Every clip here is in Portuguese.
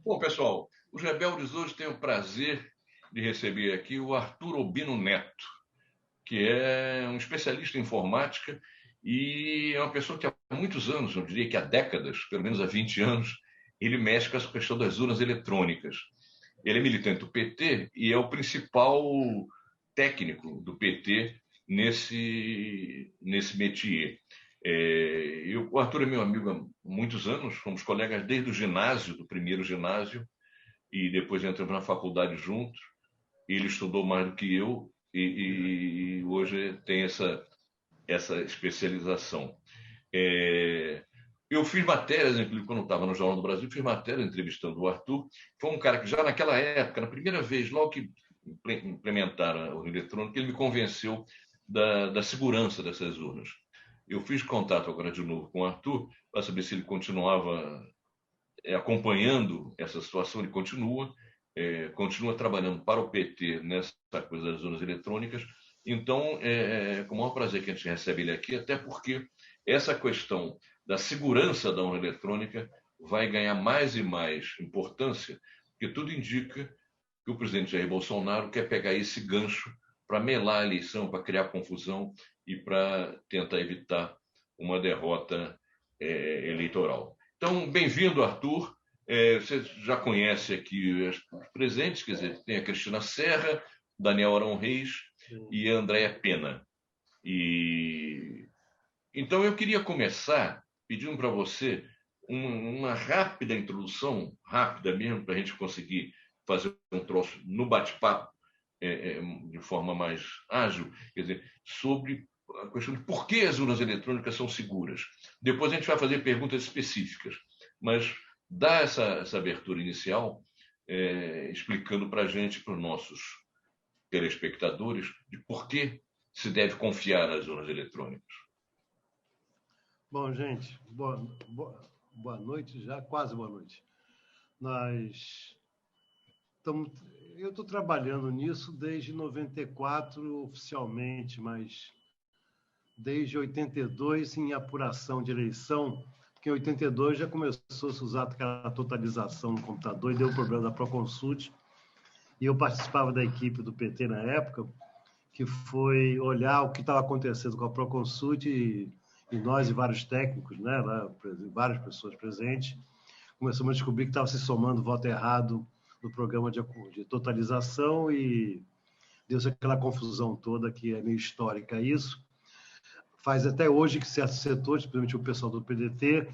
Bom, pessoal, os rebeldes hoje têm o prazer de receber aqui o Arthur Obino Neto, que é um especialista em informática e é uma pessoa que há muitos anos, eu diria que há décadas, pelo menos há 20 anos, ele mexe com essa questão das urnas eletrônicas. Ele é militante do PT e é o principal técnico do PT nesse métier. O Arthur é meu amigo há muitos anos, fomos colegas desde o ginásio, do primeiro ginásio, e depois entramos na faculdade juntos. Ele estudou mais do que eu e hoje tem essa especialização. Eu fiz matérias, inclusive quando estava no Jornal do Brasil, fiz matéria entrevistando o Arthur. Foi um cara que já naquela época, na primeira vez, logo que implementaram o eletrônico, ele me convenceu da segurança dessas urnas. Eu fiz contato agora de novo com o Arthur para saber se ele continuava acompanhando essa situação. Ele continua trabalhando para o PT nessa coisa das urnas eletrônicas. Então, com o maior prazer que a gente recebe ele aqui, até porque essa questão da segurança da urna eletrônica vai ganhar mais e mais importância, porque tudo indica que o presidente Jair Bolsonaro quer pegar esse gancho para melar a eleição, para criar confusão e para tentar evitar uma derrota eleitoral. Então, bem-vindo, Arthur. Você já conhece aqui os presentes, quer dizer, tem a Cristina Serra, Daniel Arão Reis e a Andréa Pena. Então, eu queria começar pedindo para você uma rápida introdução, rápida mesmo, para a gente conseguir fazer um troço no bate-papo de forma mais ágil, quer dizer, sobre a questão de por que as urnas eletrônicas são seguras. Depois a gente vai fazer perguntas específicas, mas dá essa abertura inicial, explicando para a gente, para os nossos telespectadores, de por que se deve confiar nas urnas eletrônicas. Bom, gente, boa noite já, quase boa noite. Eu estou trabalhando nisso desde 94 oficialmente, mas desde 82 em apuração de eleição, porque em 82 já começou a se usar aquela totalização no computador e deu o problema da Proconsult. E eu participava da equipe do PT na época, que foi olhar o que estava acontecendo com a Proconsult e nós e vários técnicos, né, lá, várias pessoas presentes, começamos a descobrir que estava se somando voto errado no programa de totalização e deu-se aquela confusão toda que é meio histórica isso. Faz até hoje que certos setores, principalmente o pessoal do PDT,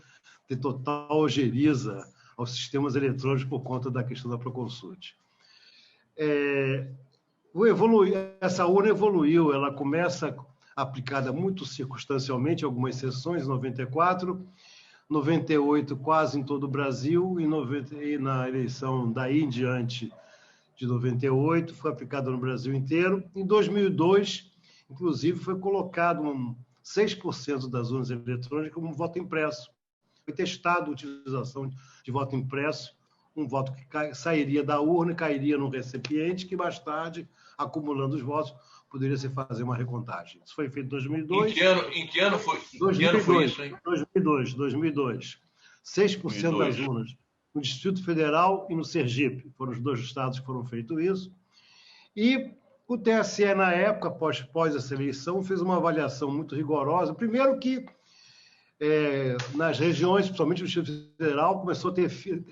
tem total ojeriza aos sistemas eletrônicos por conta da questão da Proconsult. Essa urna evoluiu, ela começa aplicada muito circunstancialmente, algumas sessões, em 94, 98 quase em todo o Brasil, e na eleição daí em diante de 98 foi aplicada no Brasil inteiro. Em 2002, inclusive, foi colocado 6% das urnas eletrônicas como voto impresso. Foi testada a utilização de voto impresso, um voto que sairia da urna, cairia no recipiente, que mais tarde, acumulando os votos, poderia se fazer uma recontagem. Isso foi feito em 2002. Em que ano foi isso, hein? 2002. 6% das urnas no Distrito Federal e no Sergipe. Foram os dois estados que foram feito isso. E o TSE, na época, após essa eleição, fez uma avaliação muito rigorosa. Primeiro que nas regiões, principalmente no Distrito Federal,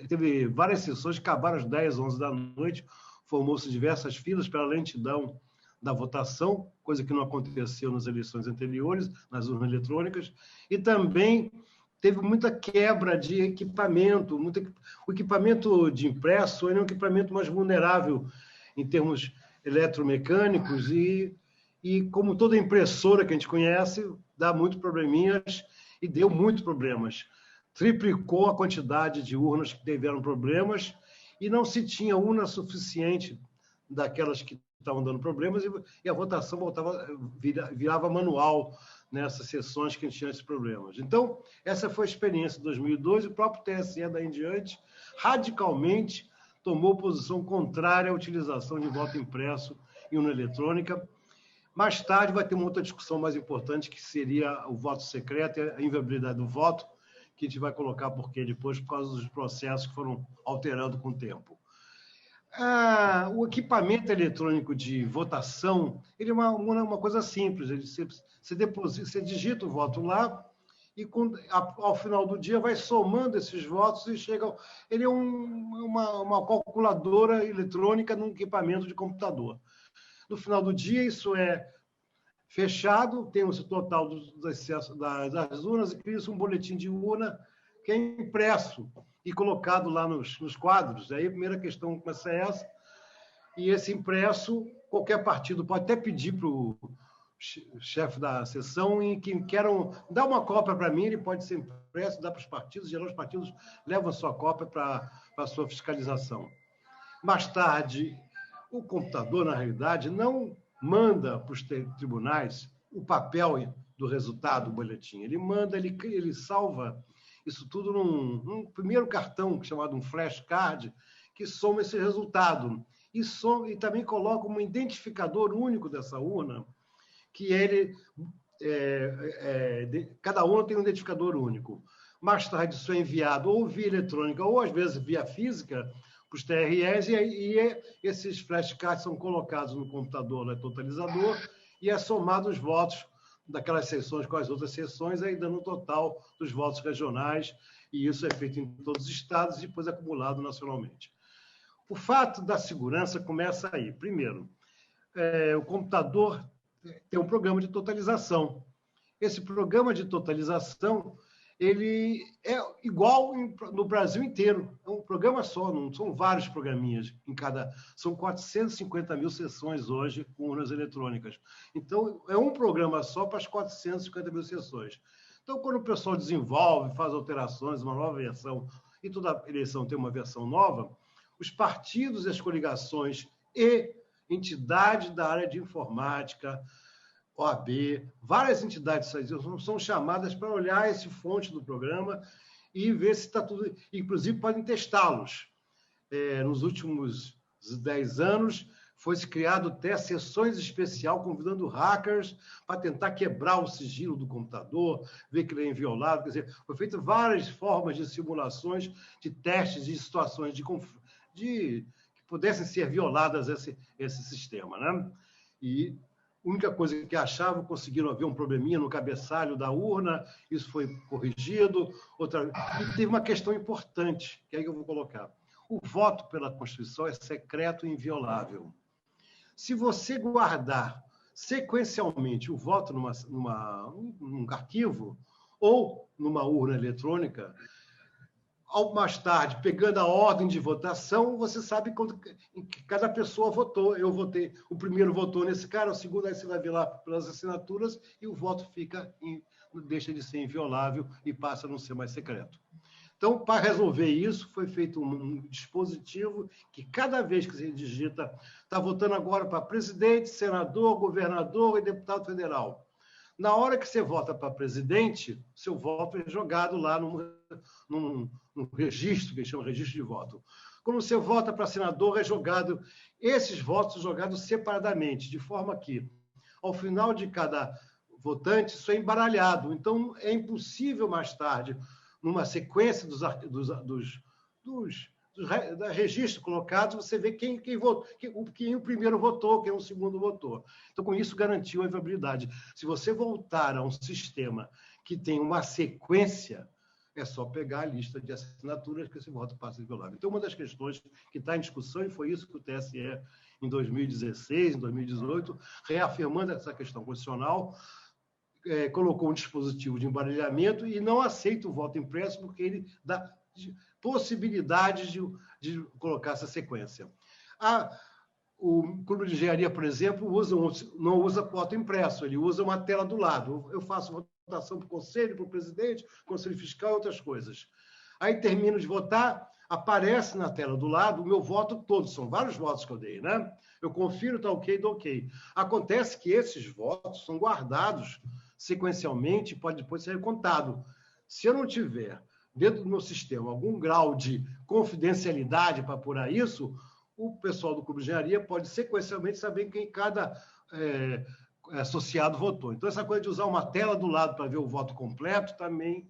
teve várias sessões que acabaram às 10, 11 da noite, formou-se diversas filas pela lentidão da votação, coisa que não aconteceu nas eleições anteriores, nas urnas eletrônicas, e também teve muita quebra de equipamento, o equipamento de impresso é um equipamento mais vulnerável em termos eletromecânicos e como toda impressora que a gente conhece, dá muitos probleminhas e deu muitos problemas. Triplicou a quantidade de urnas que tiveram problemas e não se tinha urna suficiente daquelas que estavam dando problemas e a votação virava manual nessas sessões que tinham esses problemas. Então, essa foi a experiência de 2002 e o próprio TSE daí em diante radicalmente tomou posição contrária à utilização de voto impresso em urna eletrônica. Mais tarde vai ter uma outra discussão mais importante, que seria o voto secreto e a inviolabilidade do voto, que a gente vai colocar porquê depois, por causa dos processos que foram alterando com o tempo. O equipamento eletrônico de votação, ele é uma coisa simples. Você digita o voto lá e, ao final do dia, vai somando esses votos e chega... Ele é uma calculadora eletrônica num equipamento de computador. No final do dia, isso é fechado, tem o total das urnas e cria-se um boletim de urna que é impresso e colocado lá nos quadros. Aí a primeira questão começa essa. E esse impresso, qualquer partido pode até pedir para o chefe da sessão em que queiram dar uma cópia para mim, ele pode ser impresso, dá para os partidos, geral os partidos levam a sua cópia para a sua fiscalização. Mais tarde, o computador, na realidade, não manda para os tribunais o papel do resultado do boletim. Ele manda, ele salva isso tudo num primeiro cartão, chamado um flashcard, que soma esse resultado. E também coloca um identificador único dessa urna, que cada urna tem um identificador único. Mais tarde, isso é enviado ou via eletrônica, ou às vezes via física, para os TREs, e esses flashcards são colocados no computador totalizador e é somado os votos daquelas sessões com as outras sessões, aí dando o total dos votos regionais, e isso é feito em todos os estados e depois acumulado nacionalmente. O fato da segurança começa aí. Primeiro, o computador tem um programa de totalização. Esse programa de totalização, ele é igual no Brasil inteiro. É um programa só, não são vários programinhas em cada... São 450 mil sessões hoje com urnas eletrônicas. Então, é um programa só para as 450 mil sessões. Então, quando o pessoal desenvolve, faz alterações, uma nova versão, e toda eleição tem uma versão nova, os partidos e as coligações e entidades da área de informática, OAB, várias entidades são chamadas para olhar esse fonte do programa e ver se está tudo... Inclusive, podem testá-los. Nos últimos 10 anos, foi-se criado até sessões especiais convidando hackers para tentar quebrar o sigilo do computador, ver que ele é inviolável. Quer dizer, foi feito várias formas de simulações, de testes, de situações que pudessem ser violadas esse sistema, né? E a única coisa que achavam, conseguiram ver um probleminha no cabeçalho da urna, isso foi corrigido. E teve uma questão importante, que é aí que eu vou colocar. O voto pela Constituição é secreto e inviolável. Se você guardar sequencialmente o voto num arquivo ou numa urna eletrônica, mais tarde, pegando a ordem de votação, você sabe em que cada pessoa votou. Eu votei, o primeiro votou nesse cara, o segundo, aí você vai ver lá pelas assinaturas, e o voto deixa de ser inviolável e passa a não ser mais secreto. Então, para resolver isso, foi feito um dispositivo que cada vez que você digita, está votando agora para presidente, senador, governador e deputado federal. Na hora que você vota para presidente, seu voto é jogado lá num registro, que chama registro de voto. Quando você vota para senador, esses votos são jogados separadamente, de forma que, ao final de cada votante, isso é embaralhado. Então, é impossível mais tarde, numa sequência dos registros colocados, você vê quem o primeiro votou, quem o segundo votou. Então, com isso, garantiu a inviolabilidade. Se você voltar a um sistema que tem uma sequência, é só pegar a lista de assinaturas que esse voto passa inviolável. Então, uma das questões que está em discussão, e foi isso que o TSE, em 2016, em 2018, reafirmando essa questão constitucional, colocou um dispositivo de embaralhamento e não aceita o voto impresso porque ele dá possibilidades de colocar essa sequência. O Clube de Engenharia, por exemplo, não usa voto impresso, ele usa uma tela do lado. Eu faço votação para o conselho, para o presidente, conselho fiscal e outras coisas. Aí termino de votar, aparece na tela do lado o meu voto todo, são vários votos que eu dei, né? Eu confiro, está ok, dou ok. Acontece que esses votos são guardados sequencialmente, pode depois ser contado. Se eu não tiver dentro do meu sistema algum grau de confidencialidade para apurar isso, o pessoal do Clube de Engenharia pode sequencialmente saber quem cada associado votou. Então, essa coisa de usar uma tela do lado para ver o voto completo também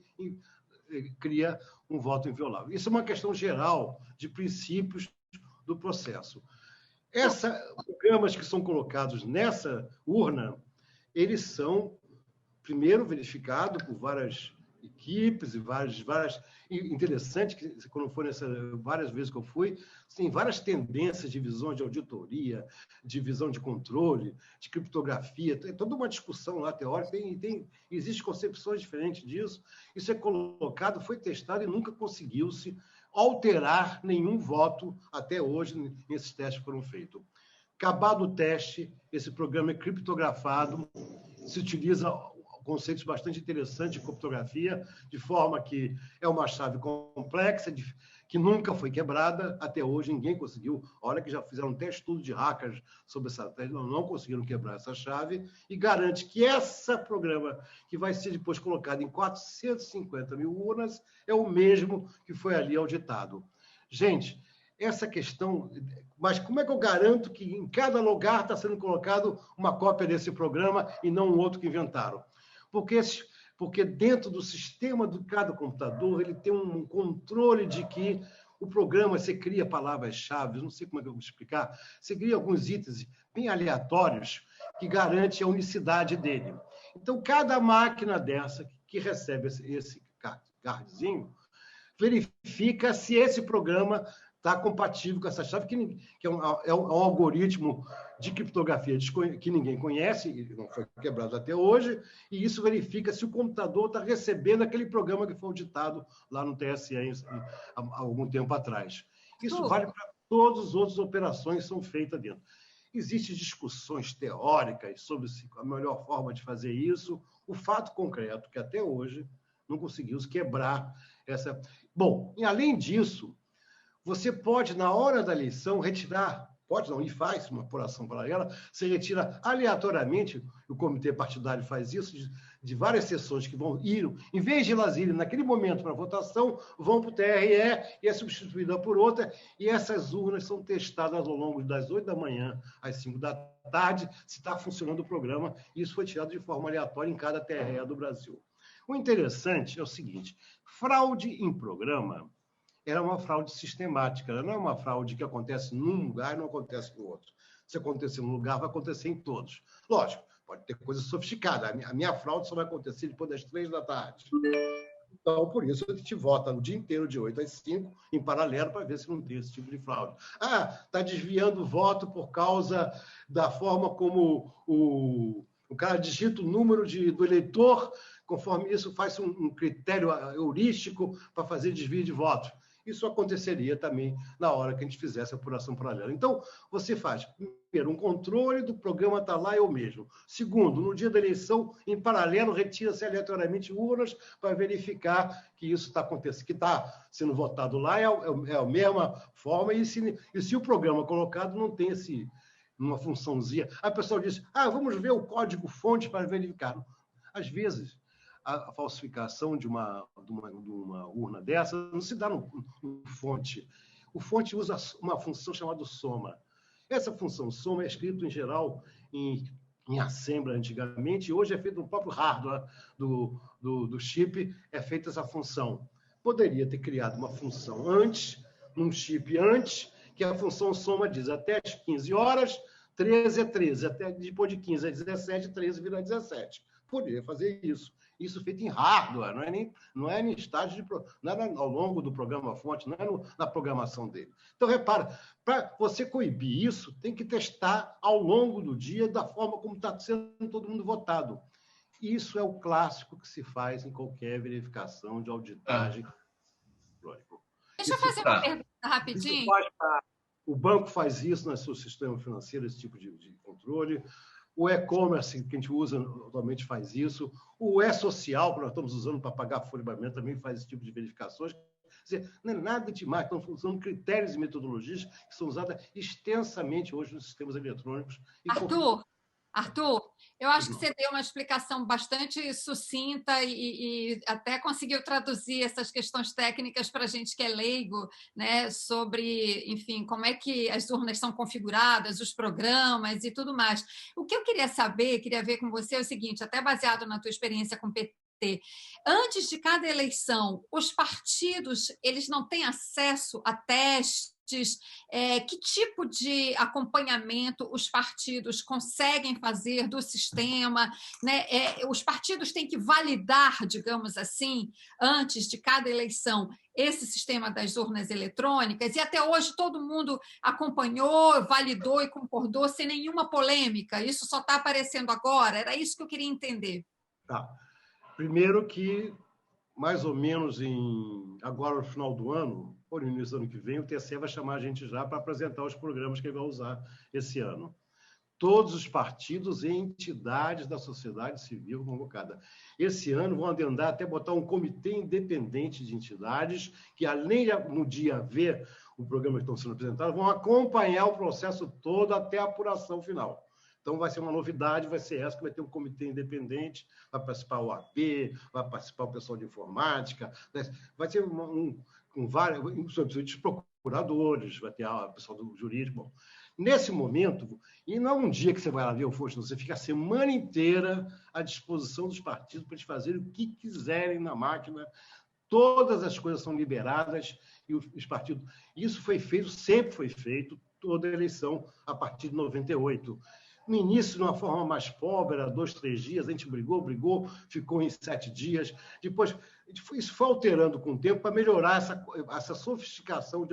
cria um voto inviolável. Isso é uma questão geral de princípios do processo. Programas que são colocados nessa urna, eles são, primeiro, verificados por várias equipes e várias interessante que quando foi várias vezes que eu fui, tem várias tendências de visão de auditoria, de visão de controle, de criptografia, tem toda uma discussão lá teórica, existem concepções diferentes disso. Isso é colocado, foi testado e nunca conseguiu-se alterar nenhum voto até hoje nesses testes que foram feitos. Acabado o teste, esse programa é criptografado, se utiliza conceitos bastante interessantes de criptografia, de forma que é uma chave complexa, que nunca foi quebrada, até hoje ninguém conseguiu. A hora que já fizeram um teste tudo de hackers sobre essa tese, não conseguiram quebrar essa chave, e garante que esse programa, que vai ser depois colocado em 450 mil urnas, é o mesmo que foi ali auditado. Gente, essa questão, mas como é que eu garanto que em cada lugar está sendo colocado uma cópia desse programa e não um outro que inventaram? Porque dentro do sistema de cada computador, ele tem um controle de que o programa, você cria palavras-chave, não sei como é que eu vou explicar, você cria alguns itens bem aleatórios que garante a unicidade dele. Então, cada máquina dessa que recebe esse cardzinho, verifica se esse programa está compatível com essa chave, que é um algoritmo de criptografia que ninguém conhece, não foi quebrado até hoje, e isso verifica se o computador está recebendo aquele programa que foi auditado lá no TSE há algum tempo atrás. Isso vale para todas as outras operações que são feitas dentro. Existem discussões teóricas sobre a melhor forma de fazer isso. O fato concreto é que até hoje não conseguiu quebrar essa... Bom, e além disso, você pode, na hora da eleição, retirar, pode não, e faz uma apuração paralela, você retira aleatoriamente, o comitê partidário faz isso, de várias sessões que vão ir, em vez de elas irem naquele momento para votação, vão para o TRE e é substituída por outra, e essas urnas são testadas ao longo das 8 da manhã às 5 da tarde, se está funcionando o programa, e isso foi tirado de forma aleatória em cada TRE do Brasil. O interessante é o seguinte, fraude em programa era uma fraude sistemática, ela não é uma fraude que acontece num lugar e não acontece no outro. Se acontecer num lugar, vai acontecer em todos. Lógico, pode ter coisa sofisticada. A minha fraude só vai acontecer depois das 3 da tarde. Então, por isso, a gente vota o dia inteiro, de 8 às 5, em paralelo, para ver se não tem esse tipo de fraude. Ah, está desviando o voto por causa da forma como o cara digita o número do eleitor, conforme isso faz um critério heurístico para fazer desvio de voto. Isso aconteceria também na hora que a gente fizesse a apuração paralela. Então, você faz, primeiro, um controle do programa está lá, é o mesmo. Segundo, no dia da eleição, em paralelo, retira-se aleatoriamente urnas para verificar que isso está acontecendo, que está sendo votado lá, é a mesma forma, e se o programa colocado não tem uma funçãozinha. A pessoa diz, vamos ver o código-fonte para verificar. Às vezes, a falsificação de uma urna dessa não se dá no fonte. O fonte usa uma função chamada soma. Essa função soma é escrita, em geral, em assembly antigamente, e hoje é feito no próprio hardware do chip, é feita essa função. Poderia ter criado uma função antes, num chip antes, que a função soma diz até as 15 horas, 13 é 13, até depois de 15 é 17, 13 vira 17. Poderia fazer isso. Isso feito em hardware, não é em estágio não é ao longo do programa-fonte, não é na programação dele. Então, repara, para você coibir isso, tem que testar ao longo do dia, da forma como está sendo todo mundo votado. Isso é o clássico que se faz em qualquer verificação de auditagem. Deixa eu fazer uma pergunta rapidinho. O banco faz isso no seu sistema financeiro, esse tipo de controle. O e-commerce, que a gente usa atualmente, faz isso. O e-social, que nós estamos usando para pagar folha de pagamento, também faz esse tipo de verificações. Quer dizer, não é nada demais, estão usando critérios e metodologias que são usadas extensamente hoje nos sistemas eletrônicos. Arthur, eu acho que você deu uma explicação bastante sucinta e até conseguiu traduzir essas questões técnicas para a gente que é leigo, né, sobre, enfim, como é que as urnas são configuradas, os programas e tudo mais. O que eu queria saber, queria ver com você é o seguinte, até baseado na tua experiência com PT PT. Antes de cada eleição, os partidos eles não têm acesso a testes? Que tipo de acompanhamento os partidos conseguem fazer do sistema? Né? Os partidos têm que validar, digamos assim, antes de cada eleição, esse sistema das urnas eletrônicas, e até hoje todo mundo acompanhou, validou e concordou sem nenhuma polêmica. Isso só está aparecendo agora? Era isso que eu queria entender. Tá. Primeiro que, mais ou menos agora no final do ano, ou no início do ano que vem, o TSE vai chamar a gente já para apresentar os programas que ele vai usar esse ano. Todos os partidos e entidades da sociedade civil convocada. Esse ano vão adendar até botar um comitê independente de entidades que, além de, no dia ver o programa que estão sendo apresentados, vão acompanhar o processo todo até a apuração final. Então, vai ser uma novidade, vai ser essa, que vai ter um comitê independente, vai participar o AB, vai participar o pessoal de informática, vai ter com vários procuradores, vai ter o pessoal do jurídico. Bom, nesse momento, e não é um dia que você vai lá ver o Faustino, você fica a semana inteira à disposição dos partidos para eles fazerem o que quiserem na máquina, todas as coisas são liberadas, e os partidos... Isso foi feito, sempre foi feito, toda a eleição, a partir de 98. No início, de uma forma mais pobre, era 2, 3 dias, a gente brigou, ficou em 7 dias. Depois, isso foi alterando com o tempo para melhorar essa sofisticação.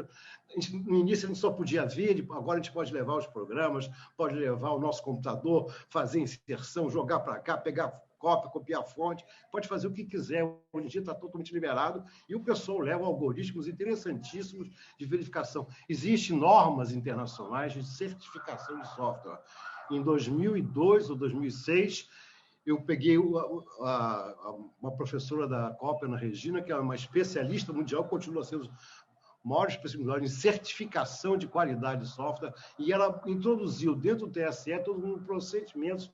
No início, a gente só podia ver, agora a gente pode levar os programas, pode levar o nosso computador, fazer inserção, jogar para cá, pegar cópia, copiar a fonte, pode fazer o que quiser. Hoje em dia está totalmente liberado e o pessoal leva algoritmos interessantíssimos de verificação. Existem normas internacionais de certificação de software. Em 2002 ou 2006, eu peguei uma professora da Copa, Ana Regina, que é uma especialista mundial, continua sendo maior especialidade em certificação de qualidade de software, e ela introduziu dentro do TSE todos os procedimentos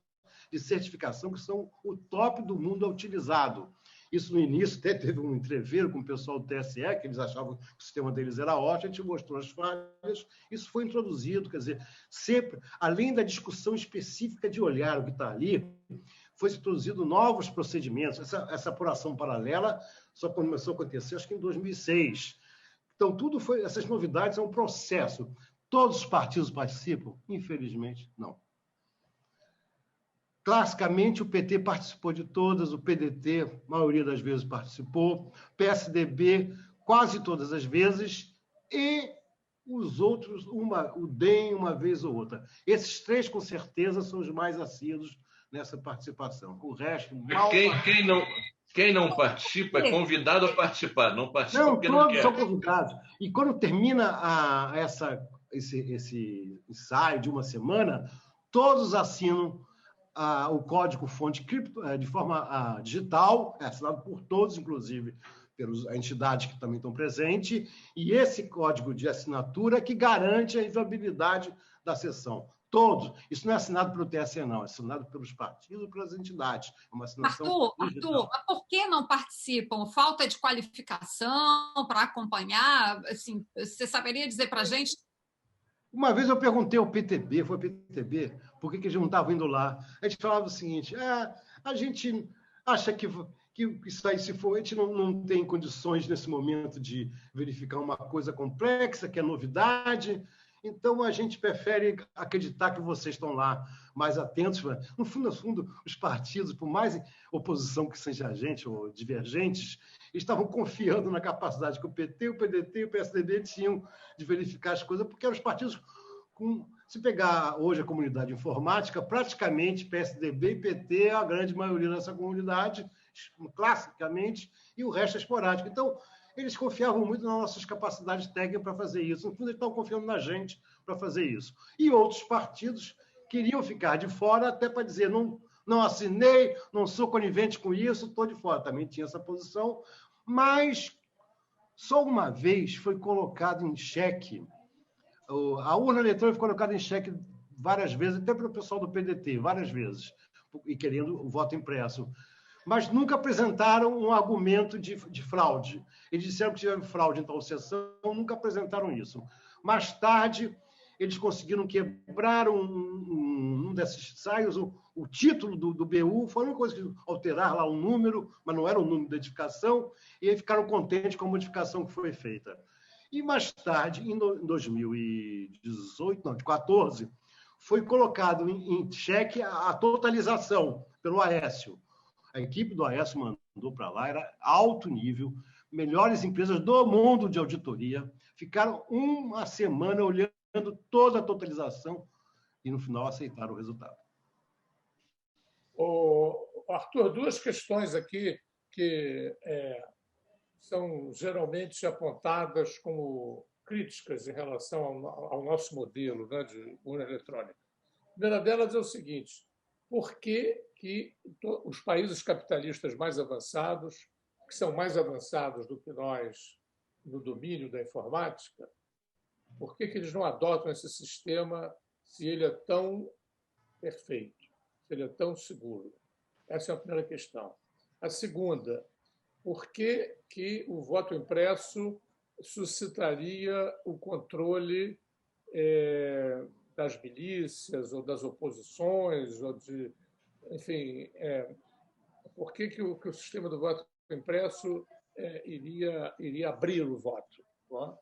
de certificação que são o top do mundo utilizado. Isso no início até teve um entreveiro com o pessoal do TSE, que eles achavam que o sistema deles era ótimo, a gente mostrou as falhas, isso foi introduzido, quer dizer, sempre, além da discussão específica de olhar o que está ali, foi introduzido novos procedimentos. Essa apuração paralela só começou a acontecer, acho que em 2006. Então, essas novidades são um processo. Todos os partidos participam? Infelizmente, não. Classicamente, o PT participou de todas, o PDT, a maioria das vezes participou, PSDB, quase todas as vezes, e os outros, o DEM, uma vez ou outra. Esses 3, com certeza, são os mais assíduos nessa participação. O resto... Quem não participa é convidado a participar, não participa porque não quer. Todos são convidados. E quando termina esse ensaio de uma semana, todos assinam o código-fonte de forma digital, assinado por todos, inclusive pelas entidades que também estão presentes, e esse código de assinatura que garante a inviolabilidade da sessão. Todos. Isso não é assinado pelo TSE, não. É assinado pelos partidos e pelas entidades. É uma assinação Arthur, por que não participam? Falta de qualificação para acompanhar? Assim, você saberia dizer para a gente? Uma vez eu perguntei ao PTB, foi ao PTB, por que eles não estavam indo lá. A gente falava o seguinte, a gente acha que isso aí, se for, a gente não tem condições nesse momento de verificar uma coisa complexa, que é novidade, então a gente prefere acreditar que vocês estão lá mais atentos. No fundo, os partidos, por mais oposição que seja a gente, ou divergentes, estavam confiando na capacidade que o PT, o PDT e o PSDB tinham de verificar as coisas, porque eram os partidos se pegar hoje a comunidade informática, praticamente PSDB e PT é a grande maioria dessa comunidade, classicamente, e o resto é esporádico. Então, eles confiavam muito nas nossas capacidades técnicas para fazer isso. No fundo, eles estavam confiando na gente para fazer isso. E outros partidos queriam ficar de fora até para dizer, não assinei, não sou conivente com isso, estou de fora. Também tinha essa posição, mas só uma vez foi colocado em xeque, a urna eletrônica foi colocada em xeque várias vezes, até pelo pessoal do PDT, várias vezes, e querendo o voto impresso. Mas nunca apresentaram um argumento de fraude. Eles disseram que tiveram fraude em tal sessão, nunca apresentaram isso. Mais tarde, eles conseguiram quebrar um desses ensaios, o título do BU, foi uma coisa que alterar lá um número, mas não era o número de edificação, e aí ficaram contentes com a modificação que foi feita. E mais tarde, em 2018, não, de 14, foi colocado em xeque a totalização pelo Aécio. A equipe do Aécio mandou para lá, era alto nível, melhores empresas do mundo de auditoria, ficaram uma semana olhando toda a totalização e, no final, aceitaram o resultado. Arthur, duas questões aqui que são geralmente apontadas como críticas em relação ao nosso modelo, né, de urna eletrônica. A primeira delas é o seguinte: por que os países capitalistas mais avançados, que são mais avançados do que nós no domínio da informática, por que eles não adotam esse sistema se ele é tão perfeito, se ele é tão seguro? Essa é a primeira questão. A segunda, por que o voto impresso suscitaria o controle das milícias ou das oposições, ou de, enfim, por que o sistema do voto impresso iria abrir o voto, não é?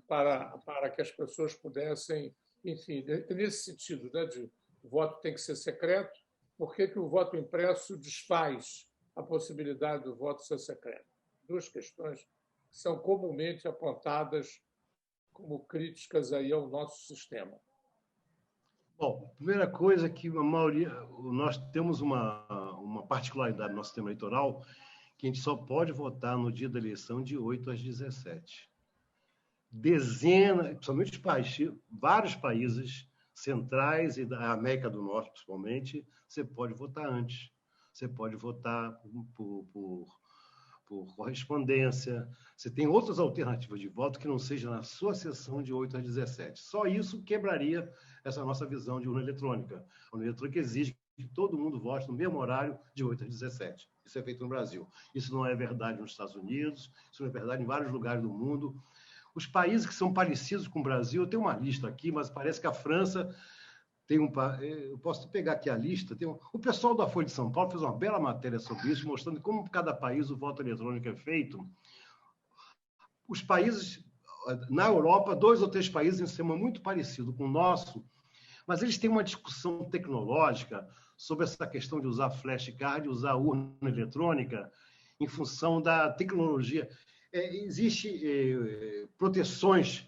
Para que as pessoas pudessem, enfim, nesse sentido, né, de o voto tem que ser secreto, por que o voto impresso desfaz a possibilidade do voto ser secreto? Duas questões que são comumente apontadas como críticas aí ao nosso sistema. Bom, a primeira coisa é que a maioria, nós temos uma particularidade no nosso sistema eleitoral, que a gente só pode votar no dia da eleição de 8 às 17. Dezenas, principalmente vários países centrais e da América do Norte, principalmente, você pode votar antes. Você pode votar por correspondência. Você tem outras alternativas de voto que não seja na sua sessão de 8 às 17. Só isso quebraria essa nossa visão de urna eletrônica. A urna eletrônica exige que todo mundo vote no mesmo horário de 8 às 17. Isso é feito no Brasil. Isso não é verdade nos Estados Unidos, isso não é verdade em vários lugares do mundo. Os países que são parecidos com o Brasil, eu tenho uma lista aqui, mas parece que a França tem eu posso pegar aqui a lista. O pessoal da Folha de São Paulo fez uma bela matéria sobre isso, mostrando como cada país o voto eletrônico é feito. Os países, na Europa, 2 ou 3 países têm um sistema muito parecido com o nosso, mas eles têm uma discussão tecnológica sobre essa questão de usar flashcard, usar urna eletrônica, em função da tecnologia. Existem proteções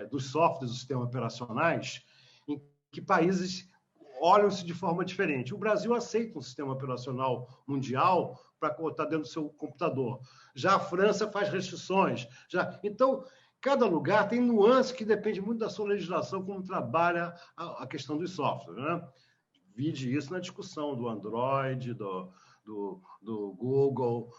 dos softwares dos sistemas operacionais em que países olham-se de forma diferente. O Brasil aceita um sistema operacional mundial para botar dentro do seu computador. Já a França faz restrições. Então, cada lugar tem nuance que depende muito da sua legislação, como trabalha a questão dos softwares, né? Vide isso na discussão do Android, do Google.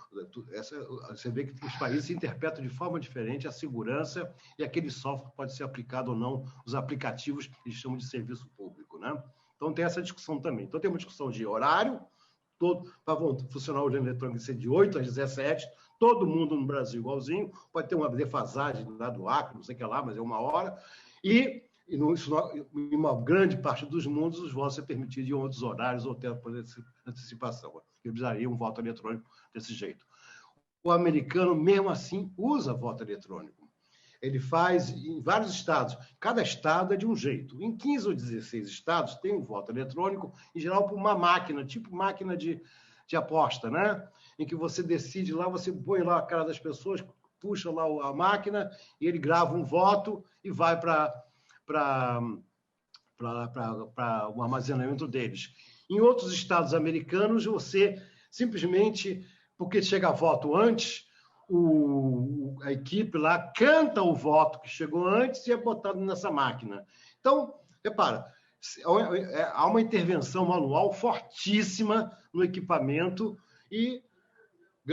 Você vê que os países interpretam de forma diferente a segurança e aquele software pode ser aplicado ou não, os aplicativos que eles chamam de serviço público, né? Então, tem essa discussão também. Então, tem uma discussão de horário, para funcionar o urna eletrônica ser de 8 às 17, todo mundo no Brasil igualzinho, pode ter uma defasagem lá do Acre, não sei o que lá, mas é 1 hora, e em uma grande parte dos mundos os votos são permitidos em outros horários ou até por antecipação. Eu precisaria um voto eletrônico desse jeito. O americano, mesmo assim, usa voto eletrônico. Ele faz em vários estados. Cada estado é de um jeito. Em 15 ou 16 estados tem um voto eletrônico, em geral por uma máquina, tipo máquina de aposta, né? Em que você decide lá, você põe lá a cara das pessoas, puxa lá a máquina e ele grava um voto e vai para o armazenamento deles. Em outros estados americanos, você simplesmente, porque chega a voto antes, a equipe lá canta o voto que chegou antes e é botado nessa máquina. Então, repara, há uma intervenção manual fortíssima no equipamento e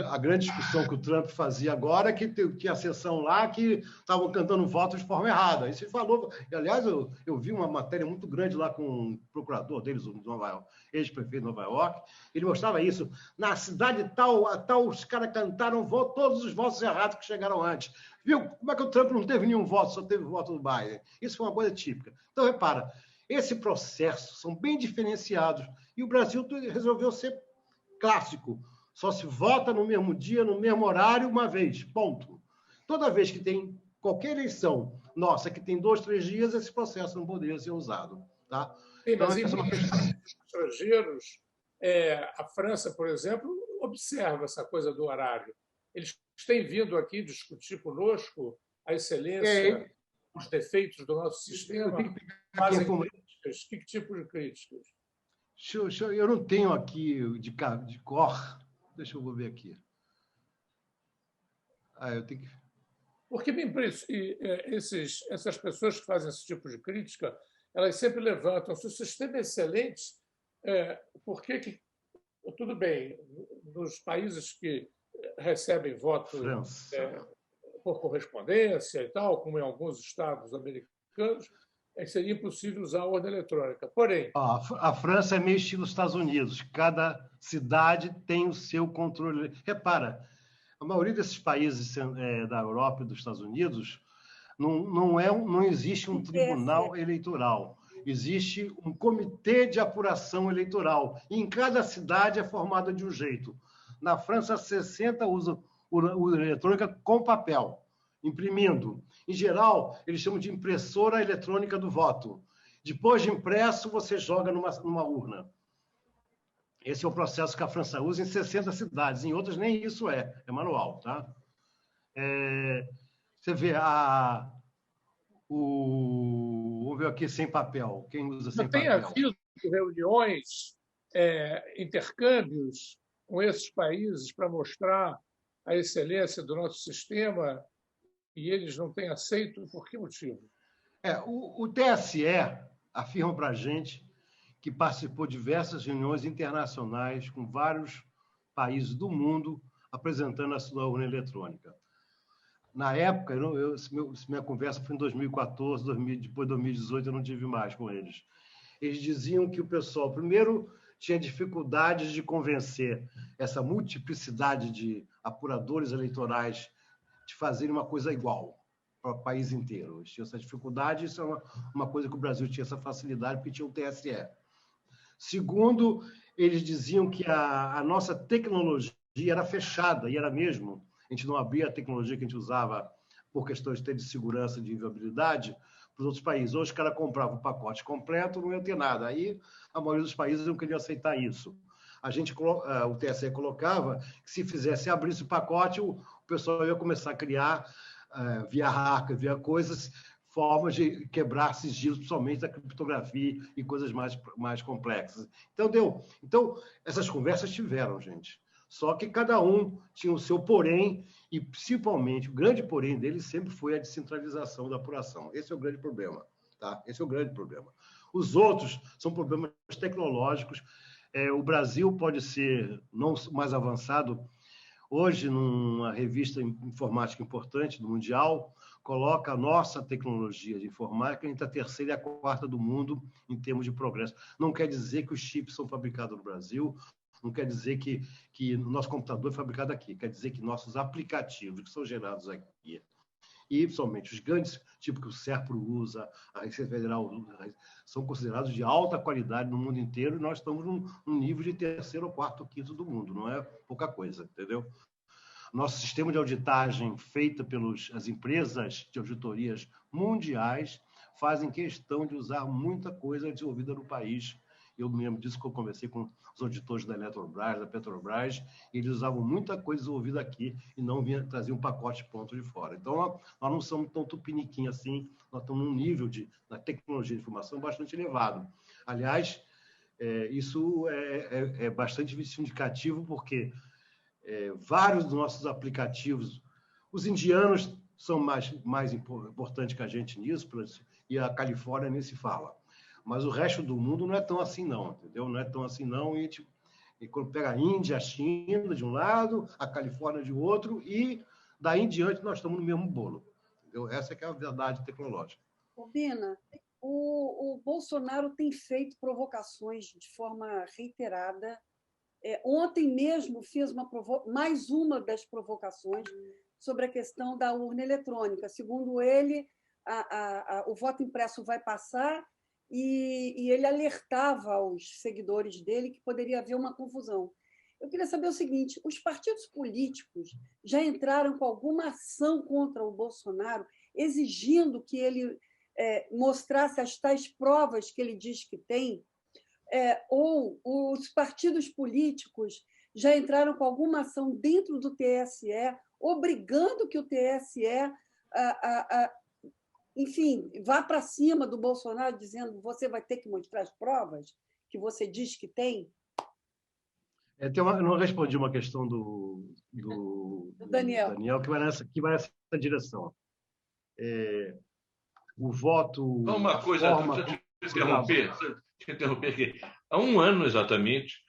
A grande discussão que o Trump fazia agora é que tinha a sessão lá que estavam cantando votos de forma errada. Isso ele falou. Aliás, eu vi uma matéria muito grande lá com o procurador deles, o ex-prefeito de Nova York. Ele mostrava isso. Na cidade tal, os caras cantaram todos os votos errados que chegaram antes. Viu como é que o Trump não teve nenhum voto, só teve voto do Biden? Isso foi uma coisa típica. Então, repara, esse processo são bem diferenciados. E o Brasil resolveu ser clássico. Só se vota no mesmo dia, no mesmo horário, uma vez. Ponto. Toda vez que tem qualquer eleição nossa que tem 2, 3 dias, esse processo não poderia ser usado. Tá? Sim, mas em estrangeiros, a França, por exemplo, observa essa coisa do horário. Eles têm vindo aqui discutir conosco a excelência, os defeitos do nosso sistema. Fazem críticas. Que tipo de críticas? Eu não tenho aqui de cor. Deixa eu ver aqui. Eu tenho que... Porque essas pessoas que fazem esse tipo de crítica, elas sempre levantam, se o sistema é excelente, por que tudo bem, nos países que recebem voto por correspondência e tal, como em alguns estados americanos, seria impossível usar a urna eletrônica. Porém... A França é meio estilo Estados Unidos. Cada cidade tem o seu controle. Repara, a maioria desses países da Europa e dos Estados Unidos não existe um tribunal eleitoral. Existe um comitê de apuração eleitoral. E em cada cidade é formada de um jeito. Na França, 60 usam urna eletrônica com papel, imprimindo. Em geral, eles chamam de impressora eletrônica do voto. Depois de impresso, você joga numa urna. Esse é o processo que a França usa em 60 cidades. Em outras, nem isso é manual. Tá? Você vê vamos ver aqui sem papel. Quem usa sem papel? Tem havido reuniões, intercâmbios com esses países para mostrar a excelência do nosso sistema e eles não têm aceito? Por que motivo? O TSE afirma para a gente que participou de diversas reuniões internacionais com vários países do mundo apresentando a sua urna eletrônica. Na época, minha conversa foi em 2014, depois de 2018 eu não tive mais com eles. Eles diziam que o pessoal, primeiro, tinha dificuldades de convencer essa multiplicidade de apuradores eleitorais de fazerem uma coisa igual para o país inteiro. Eles tinham essa dificuldade, isso é uma coisa que o Brasil tinha essa facilidade, porque tinha o TSE. Segundo, eles diziam que a nossa tecnologia era fechada, e era mesmo. A gente não abria a tecnologia que a gente usava por questões de segurança e de inviolabilidade para os outros países. Hoje, o cara comprava o pacote completo, não ia ter nada. Aí, a maioria dos países não queria aceitar isso. O TSE colocava que se abrisse o pacote, o pessoal ia começar a criar, via hacker, via coisas, formas de quebrar sigilos, principalmente da criptografia e coisas mais complexas. Então, essas conversas tiveram, gente. Só que cada um tinha o seu porém, e principalmente, o grande porém dele sempre foi a descentralização da apuração. Esse é o grande problema. Tá? Esse é o grande problema. Os outros são problemas tecnológicos. O Brasil pode ser não mais avançado. Hoje, numa revista informática importante do Mundial, coloca a nossa tecnologia de informática entre a terceira e a quarta do mundo em termos de progresso. Não quer dizer que os chips são fabricados no Brasil, não quer dizer que o nosso computador é fabricado aqui, quer dizer que nossos aplicativos que são gerados aqui, e somente os grandes, tipo que o SERPRO usa, a Receita Federal usa, são considerados de alta qualidade no mundo inteiro, e nós estamos num nível de terceiro, quarto, quinto do mundo, não é pouca coisa, entendeu? Nosso sistema de auditagem feita pelas empresas de auditorias mundiais fazem questão de usar muita coisa desenvolvida no país. Eu mesmo disse que eu conversei com os auditores da Eletrobras, da Petrobras, e eles usavam muita coisa desenvolvida aqui e não traziam um pacote pronto de fora. Então, nós não somos tão tupiniquim assim, nós estamos num nível da tecnologia de informação bastante elevado. Aliás, isso é bastante significativo porque vários dos nossos aplicativos, os indianos são mais importantes que a gente nisso, e a Califórnia nem se fala. Mas o resto do mundo não é tão assim, não, entendeu? Não é tão assim, não. E quando pega a Índia, a China de um lado, a Califórnia de outro, e daí em diante nós estamos no mesmo bolo. Entendeu? Essa que é a verdade tecnológica. Bina, o Bolsonaro tem feito provocações de forma reiterada. Ontem mesmo fiz mais uma das provocações sobre a questão da urna eletrônica. Segundo ele, o voto impresso vai passar e ele alertava aos seguidores dele que poderia haver uma confusão. Eu queria saber o seguinte: os partidos políticos já entraram com alguma ação contra o Bolsonaro, exigindo que ele mostrasse as tais provas que ele diz que tem? Ou os partidos políticos já entraram com alguma ação dentro do TSE, obrigando que o TSE, enfim, vá para cima do Bolsonaro, dizendo que você vai ter que mostrar as provas que você diz que tem? Eu não respondi uma questão do Daniel, que vai nessa direção. O voto... Uma coisa, deixa eu te interromper aqui. Há um ano, exatamente,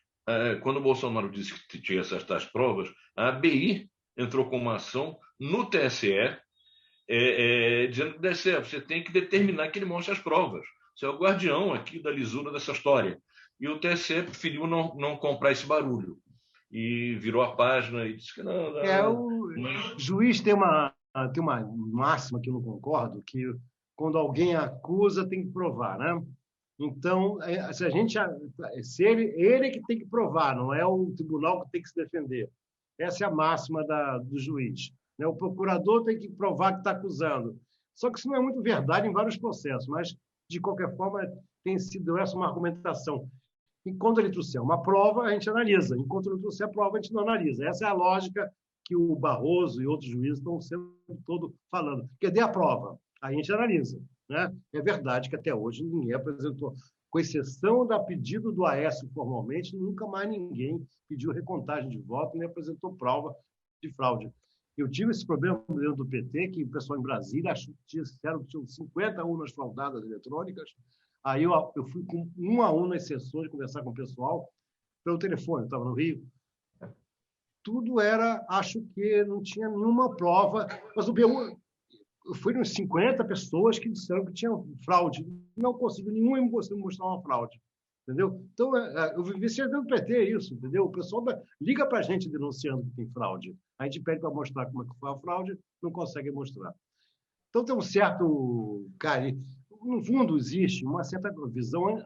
quando o Bolsonaro disse que tinha essas tais provas, a ABI entrou com uma ação no TSE, dizendo que o TSE, você tem que determinar que ele mostre as provas. Você é o guardião aqui da lisura dessa história. E o TSE preferiu não comprar esse barulho. E virou a página e disse que não. O juiz tem uma máxima que eu não concordo, que quando alguém acusa, tem que provar, né? Então, se ele que tem que provar, não é o tribunal que tem que se defender. Essa é a máxima do juiz. Né? O procurador tem que provar que está acusando. Só que isso não é muito verdade em vários processos, mas, de qualquer forma, tem sido essa uma argumentação. Enquanto ele trouxer uma prova, a gente analisa. Enquanto ele trouxer a prova, a gente não analisa. Essa é a lógica que o Barroso e outros juízes estão sempre todo falando. Cadê a prova? A gente analisa. Né? É verdade que até hoje ninguém apresentou, com exceção do pedido do Aécio formalmente, nunca mais ninguém pediu recontagem de voto nem apresentou prova de fraude. Eu tive esse problema dentro do PT, que o pessoal em Brasília disseram que tinham 50 urnas fraudadas eletrônicas. Aí eu fui com um a um nas sessões conversar com o pessoal pelo telefone, eu estava no Rio. Tudo acho que não tinha nenhuma prova, mas o BU... Eu fui uns 50 pessoas que disseram que tinha fraude. Não conseguiu, nenhum conseguiu mostrar uma fraude. Entendeu? Então, eu vivi dentro do PT isso, entendeu? O pessoal liga para a gente denunciando que tem fraude. A gente pede para mostrar como é que foi a fraude, não consegue mostrar. Então, tem um certo... Cara, no fundo, existe uma certa visão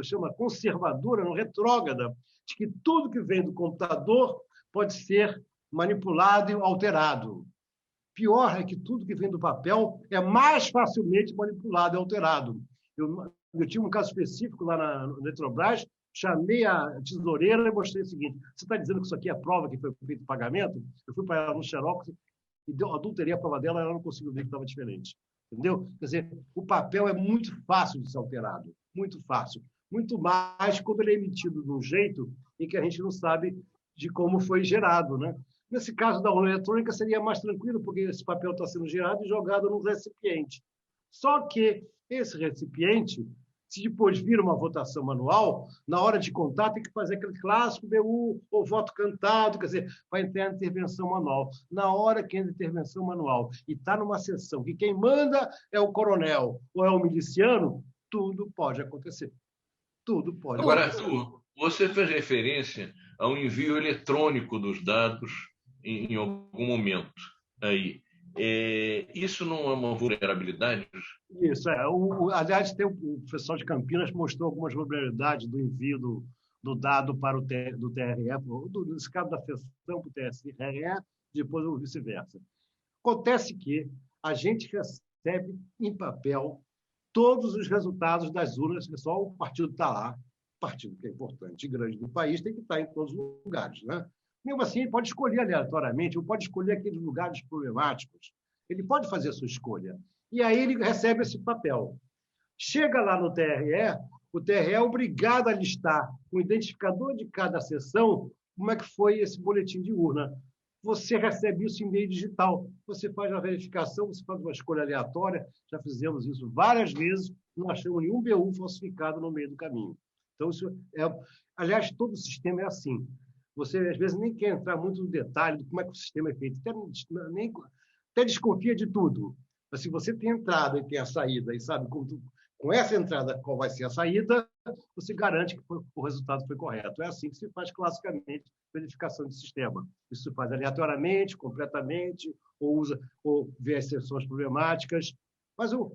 chama conservadora, retrógrada, de que tudo que vem do computador pode ser manipulado e alterado. Pior é que tudo que vem do papel é mais facilmente manipulado e alterado. Eu tinha um caso específico lá na Eletrobras, chamei a tesoureira e mostrei o seguinte: você está dizendo que isso aqui é a prova que foi feito o pagamento? Eu fui para ela no Xerox e adulterei a prova dela, ela não conseguiu ver que estava diferente. Entendeu? Quer dizer, o papel é muito fácil de ser alterado, muito fácil. Muito mais quando ele é emitido de um jeito em que a gente não sabe de como foi gerado, né? Nesse caso da urna eletrônica seria mais tranquilo, porque esse papel está sendo gerado e jogado num recipiente. Só que esse recipiente, se depois vira uma votação manual, na hora de contar tem que fazer aquele clássico BU ou voto cantado, quer dizer, vai entrar a intervenção manual. Na hora que entra a intervenção manual e está numa sessão que quem manda é o coronel ou é o miliciano, tudo pode acontecer. Tudo pode acontecer. Agora, Arthur, você fez referência ao envio eletrônico dos dados em algum momento aí. Isso não é uma vulnerabilidade? Isso, aliás, o pessoal de Campinas mostrou algumas vulnerabilidades do envio do dado para do TRE, nesse caso da sessão para o TRE, depois o vice-versa. Acontece que a gente recebe em papel todos os resultados das urnas, só o partido está lá, o partido que é importante e grande do país tem que estar em todos os lugares, né? Mesmo assim, ele pode escolher aleatoriamente, ou pode escolher aqueles lugares problemáticos. Ele pode fazer a sua escolha. E aí ele recebe esse papel. Chega lá no TRE, o TRE é obrigado a listar com o identificador de cada sessão como é que foi esse boletim de urna. Você recebe isso em meio digital. Você faz a verificação, você faz uma escolha aleatória. Já fizemos isso várias vezes, não achamos nenhum BU falsificado no meio do caminho. Então, aliás, todo o sistema é assim. Você, às vezes, nem quer entrar muito no detalhe de como é que o sistema é feito. Até desconfia de tudo. Mas se você tem a entrada e tem a saída e sabe com essa entrada qual vai ser a saída, você garante que o resultado foi correto. É assim que se faz classicamente verificação de sistema. Isso se faz aleatoriamente, completamente, ou vê as sessões problemáticas. Mas o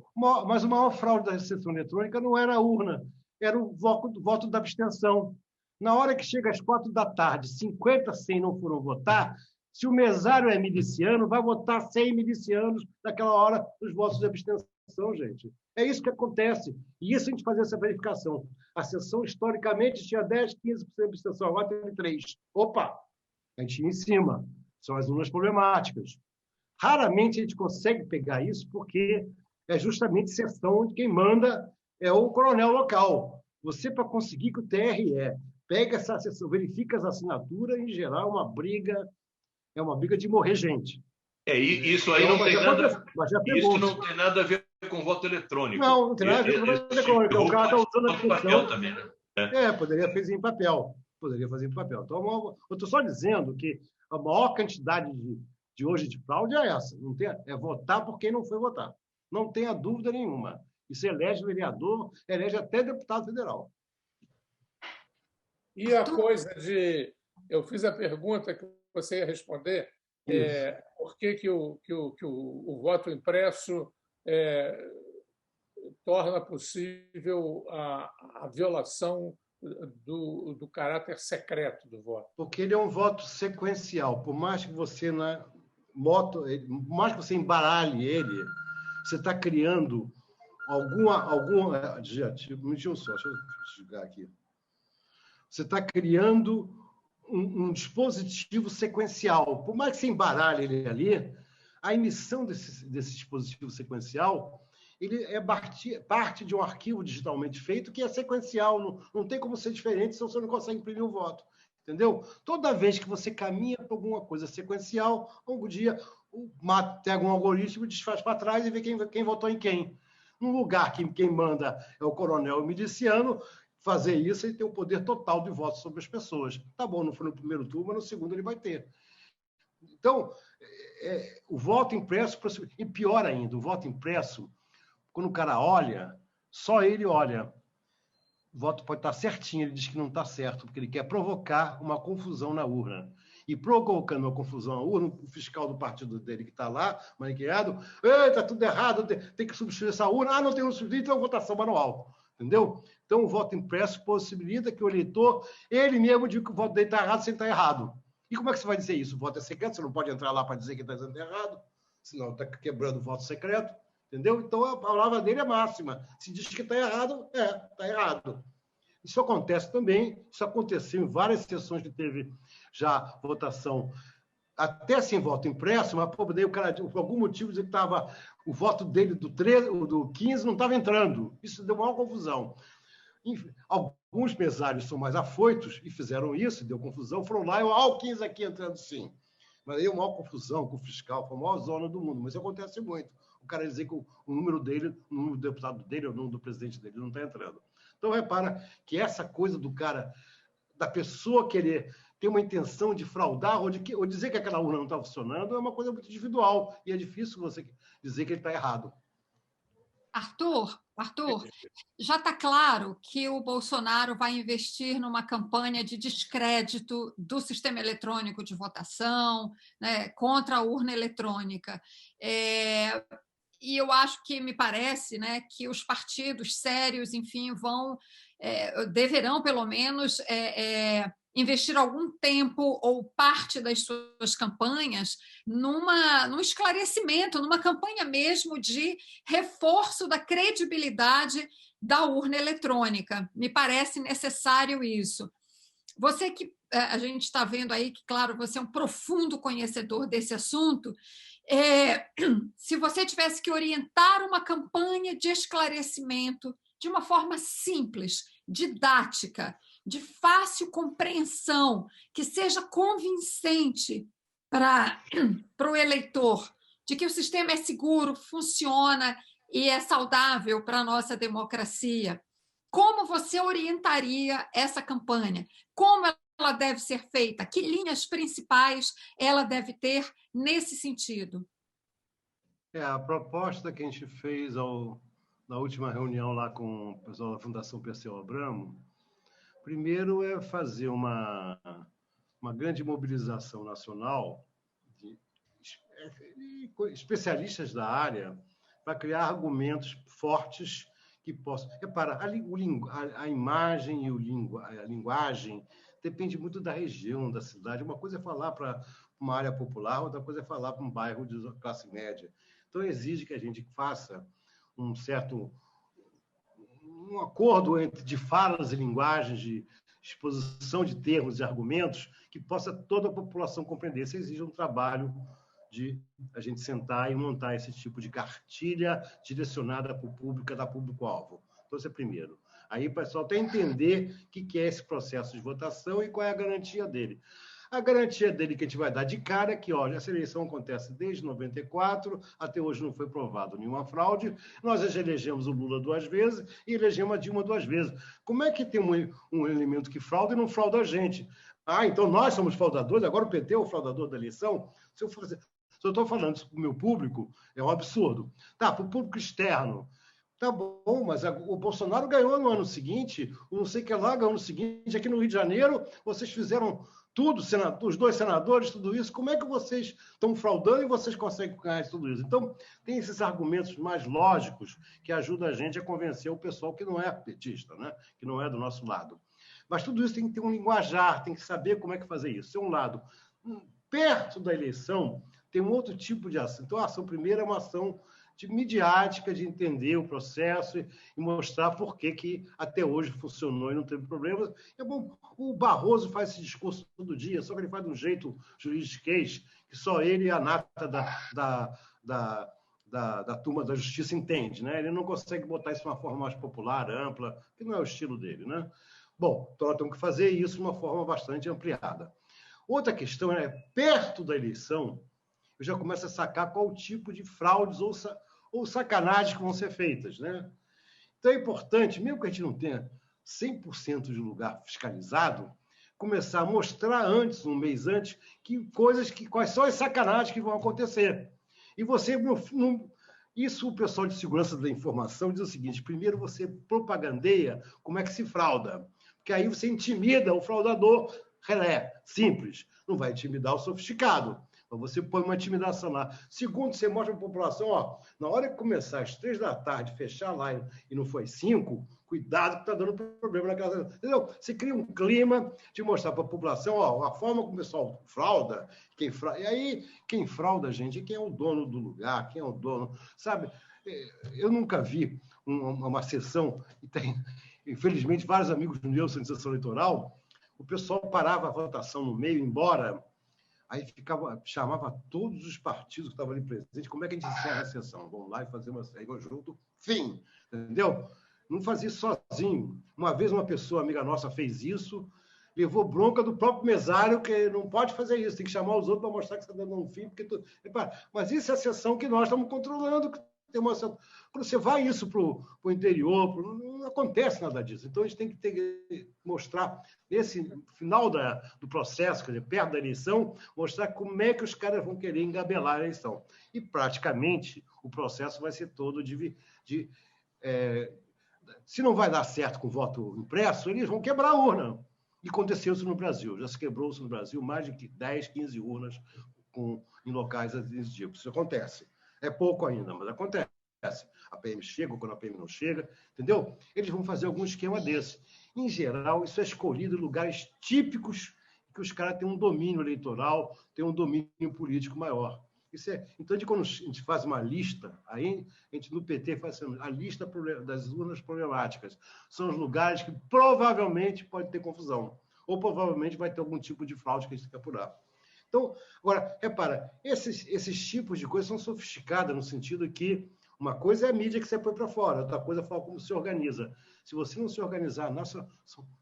maior fraude da sessão eletrônica não era a urna, era o voto da abstenção. Na hora que chega às 4 da tarde, 50, 100 não foram votar, se o mesário é miliciano, vai votar 100 milicianos naquela hora os votos de abstenção, gente. É isso que acontece. E isso a gente fazia essa verificação. A sessão, historicamente, tinha 10, 15% de abstenção, agora tem 3%. Opa! A gente ia em cima. São as urnas problemáticas. Raramente a gente consegue pegar isso porque é justamente sessão onde quem manda é o coronel local. Você, para conseguir que o TRE pegue essa sessão, verifica as assinaturas, em geral, é uma briga de morrer gente. Isso aí então, não tem nada, isso não tem nada a ver com voto eletrônico. Não tem nada a ver com voto eletrônico. O cara está usando a papel também, né? Poderia fazer em papel. Então, eu estou só dizendo que a maior quantidade de hoje de fraude é essa. É votar por quem não foi votar. Não tenha dúvida nenhuma. Isso elege vereador, elege até deputado federal. E a coisa de... Eu fiz a pergunta que você ia responder. Por que o voto impresso torna possível a violação do caráter secreto do voto? Porque ele é um voto sequencial. Por mais que você embaralhe ele, você está criando algum adjetivo. Deixa eu chegar aqui. Você está criando um dispositivo sequencial. Por mais que você embaralhe ele ali, a emissão desse dispositivo sequencial ele é parte de um arquivo digitalmente feito que é sequencial. Não tem como ser diferente, senão você não consegue imprimir um voto. Entendeu? Toda vez que você caminha para alguma coisa sequencial, algum dia pega um algoritmo, desfaz para trás e vê quem votou em quem. Num lugar que quem manda é o coronel miliciano, fazer isso ele tem o poder total de voto sobre as pessoas. Tá bom, não foi no primeiro turno, mas no segundo ele vai ter. Então, o voto impresso, e pior ainda, o voto impresso, quando o cara olha, só ele olha. O voto pode estar certinho, ele diz que não está certo, porque ele quer provocar uma confusão na urna. E provocando uma confusão na urna, o fiscal do partido dele que está lá, maniqueado, está tudo errado, tem que substituir essa urna. Não tem um substituir, então votação manual. Entendeu? Então, o voto impresso possibilita que o eleitor, ele mesmo diga que o voto dele está errado sem estar errado. E como é que você vai dizer isso? O voto é secreto, você não pode entrar lá para dizer que está dizendo errado, senão está quebrando o voto secreto. Entendeu? Então, a palavra dele é máxima. Se diz que está errado, está errado. Isso acontece também, isso aconteceu em várias sessões que teve já votação, até sem voto impresso, mas daí o cara, por algum motivo, dizia que o voto dele do 15 não estava entrando. Isso deu maior confusão. Alguns mesários são mais afoitos e fizeram isso, deu confusão, foram lá e o 15 aqui entrando sim. Mas aí é uma maior confusão com o fiscal, foi a maior zona do mundo, mas isso acontece muito. O cara dizer que o número dele, o número do deputado dele, ou o número do presidente dele não está entrando. Então, repara que essa coisa do cara, da pessoa querer ter uma intenção de fraudar ou dizer que aquela urna não está funcionando, é uma coisa muito individual e é difícil você dizer que ele está errado. Arthur, já está claro que o Bolsonaro vai investir numa campanha de descrédito do sistema eletrônico de votação, né, contra a urna eletrônica. E eu acho que me parece, né, que os partidos sérios, enfim, deverão, pelo menos, investir algum tempo ou parte das suas campanhas num esclarecimento, numa campanha mesmo de reforço da credibilidade da urna eletrônica. Me parece necessário isso. Você que a gente está vendo aí que, claro, você é um profundo conhecedor desse assunto, se você tivesse que orientar uma campanha de esclarecimento de uma forma simples, didática, de fácil compreensão, que seja convincente para o eleitor, de que o sistema é seguro, funciona e é saudável para a nossa democracia. Como você orientaria essa campanha? Como ela deve ser feita? Que linhas principais ela deve ter nesse sentido? A proposta que a gente fez na última reunião lá com o pessoal da Fundação Perseu Abramo, primeiro é fazer uma grande mobilização nacional de especialistas da área para criar argumentos fortes que possam... Repara, a imagem e a linguagem depende muito da região, da cidade. Uma coisa é falar para uma área popular, outra coisa é falar para um bairro de classe média. Então, exige que a gente faça um acordo de falas e linguagens, de exposição de termos e argumentos que possa toda a população compreender. Isso exige um trabalho de a gente sentar e montar esse tipo de cartilha direcionada para o público, cada público-alvo. Então, isso é primeiro. Aí o pessoal tem que entender o que é esse processo de votação e qual é a garantia dele. A garantia dele que a gente vai dar de cara é que, olha, essa eleição acontece desde 94, até hoje não foi provado nenhuma fraude, nós já elegemos o Lula 2 vezes e elegemos a Dilma 2 vezes. Como é que tem um elemento que frauda e não frauda a gente? Então nós somos fraudadores, agora o PT é o fraudador da eleição? Se eu estou falando isso para o meu público, é um absurdo. Tá, para o público externo, tá bom, mas o Bolsonaro ganhou no ano seguinte, o não sei o que lá ganhou no seguinte, aqui no Rio de Janeiro, vocês fizeram tudo, os 2 senadores, tudo isso, como é que vocês estão fraudando e vocês conseguem ganhar tudo isso? Então, tem esses argumentos mais lógicos que ajudam a gente a convencer o pessoal que não é petista, né? Que não é do nosso lado. Mas tudo isso tem que ter um linguajar, tem que saber como é que fazer isso. Isso é um lado. Perto da eleição, tem um outro tipo de ação. Então, a ação primeira é uma ação midiática, de entender o processo e mostrar por que até hoje funcionou e não teve problemas. É bom, o Barroso faz esse discurso todo dia, só que ele faz de um jeito juridiquês que só ele e a nata da turma da justiça entende, né? Ele não consegue botar isso de uma forma mais popular, ampla, que não é o estilo dele, né? Bom, então nós temos que fazer isso de uma forma bastante ampliada. Outra questão é, perto da eleição, eu já começo a sacar qual tipo de fraudes ou sacanagens que vão ser feitas, né? Então é importante, mesmo que a gente não tenha 100% de lugar fiscalizado, começar a mostrar antes, um mês antes, quais são as sacanagens que vão acontecer. E você, isso o pessoal de segurança da informação diz o seguinte: primeiro você propagandeia como é que se frauda, porque aí você intimida o fraudador relé, simples, não vai intimidar o sofisticado. Você põe uma intimidação lá. Segundo, você mostra para a população, na hora que começar às 3 da tarde, fechar lá e não foi 5, cuidado que está dando problema naquela... Entendeu? Você cria um clima de mostrar para a população, a forma como o pessoal frauda, e aí quem frauda, gente, é quem é o dono do lugar, quem é o dono, sabe? Eu nunca vi uma sessão, e tem, infelizmente, vários amigos meus são de sessão eleitoral, o pessoal parava a votação no meio, embora... Aí chamava todos os partidos que estavam ali presentes, como é que a gente encerra a sessão? Vamos lá e fazer uma saída junto, fim, entendeu? Não fazia isso sozinho. Uma vez uma pessoa, amiga nossa, fez isso, levou bronca do próprio mesário, que não pode fazer isso, tem que chamar os outros para mostrar que você está dando um fim. Mas isso é a sessão que nós estamos controlando. Quando você vai isso para o interior, não acontece nada disso. Então, a gente tem que mostrar, nesse final do processo, quer dizer, perto da eleição, mostrar como é que os caras vão querer engabelar a eleição. E, praticamente, o processo vai ser todo se não vai dar certo com o voto impresso, eles vão quebrar a urna. E aconteceu isso no Brasil. Já se quebrou isso no Brasil, mais de 10, 15 urnas em locais desse tipo. Isso acontece. É pouco ainda, mas acontece. A PM chega, ou quando a PM não chega, entendeu? Eles vão fazer algum esquema desse. Em geral, isso é escolhido em lugares típicos que os caras têm um domínio eleitoral, têm um domínio político maior. Então, quando a gente faz uma lista, aí a gente no PT faz a lista das urnas problemáticas. São os lugares que provavelmente pode ter confusão, ou provavelmente vai ter algum tipo de fraude que a gente tem que apurar. Então, agora, repara, esses tipos de coisas são sofisticadas no sentido que uma coisa é a mídia que você põe para fora, outra coisa é falar como se organiza. Se você não se organizar, são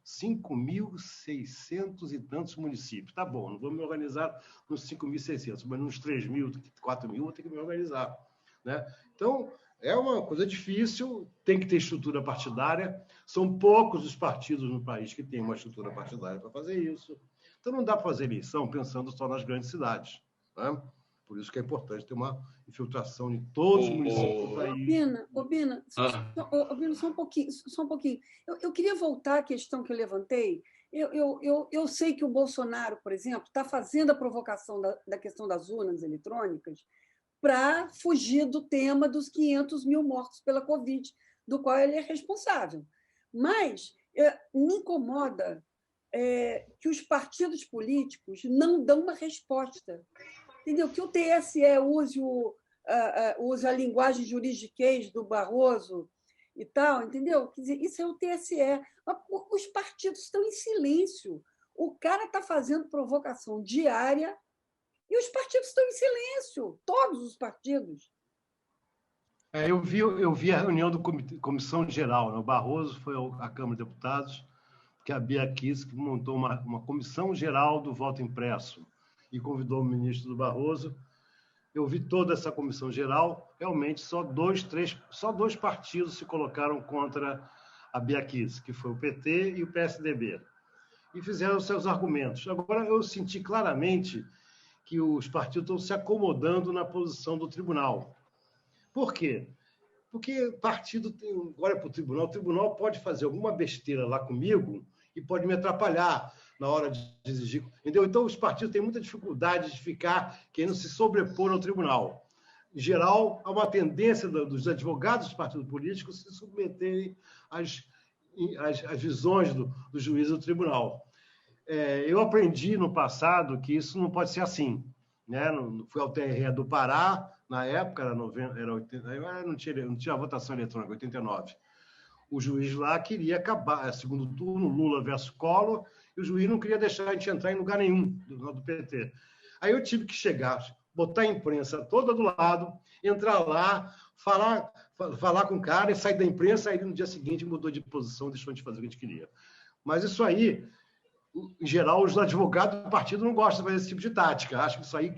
5.600 e tantos municípios. Tá bom, não vou me organizar nos 5.600, mas nos 3.000, 4.000, vou ter que me organizar, né? Então, É uma coisa difícil, tem que ter estrutura partidária. São poucos os partidos no país que têm uma estrutura partidária para fazer isso. Então, não dá para fazer eleição pensando só nas grandes cidades. Né? Por isso que é importante ter uma infiltração em todos os municípios do país. Bina, só um pouquinho. Eu queria voltar à questão que eu levantei. Eu sei que o Bolsonaro, por exemplo, está fazendo a provocação da questão das urnas eletrônicas para fugir do tema dos 500 mil mortos pela Covid, do qual ele é responsável. Mas me incomoda que os partidos políticos não dão uma resposta. Entendeu? Que o TSE use a linguagem juridiquês do Barroso e tal, entendeu? Quer dizer, isso é o TSE. Os partidos estão em silêncio. O cara está fazendo provocação diária e os partidos estão em silêncio, todos os partidos. Eu vi a reunião da Comissão Geral. Né? O Barroso foi à Câmara de Deputados, que a Bia Kicis montou uma Comissão Geral do Voto Impresso e convidou o ministro do Barroso. Eu vi toda essa Comissão Geral. Realmente, só dois partidos se colocaram contra a Bia Kicis, que foi o PT e o PSDB. E fizeram seus argumentos. Agora, eu senti claramente que os partidos estão se acomodando na posição do tribunal. Por quê? Porque o partido olha para o tribunal pode fazer alguma besteira lá comigo e pode me atrapalhar na hora de exigir. Entendeu? Então, os partidos têm muita dificuldade de ficar querendo se sobrepor ao tribunal. Em geral, há uma tendência dos advogados dos partidos políticos se submeterem às visões do juiz do tribunal. Eu aprendi no passado que isso não pode ser assim. Né? Fui ao TRE do Pará, na época, era 80, não tinha votação eletrônica, 89. O juiz lá queria acabar, segundo turno, Lula versus Collor, e o juiz não queria deixar a gente entrar em lugar nenhum do PT. Aí eu tive que chegar, botar a imprensa toda do lado, entrar lá, falar com o cara e sair da imprensa, aí no dia seguinte mudou de posição, deixou de fazer o que a gente queria. Mas isso aí, em geral, os advogados do partido não gostam de fazer esse tipo de tática. Acho que isso aí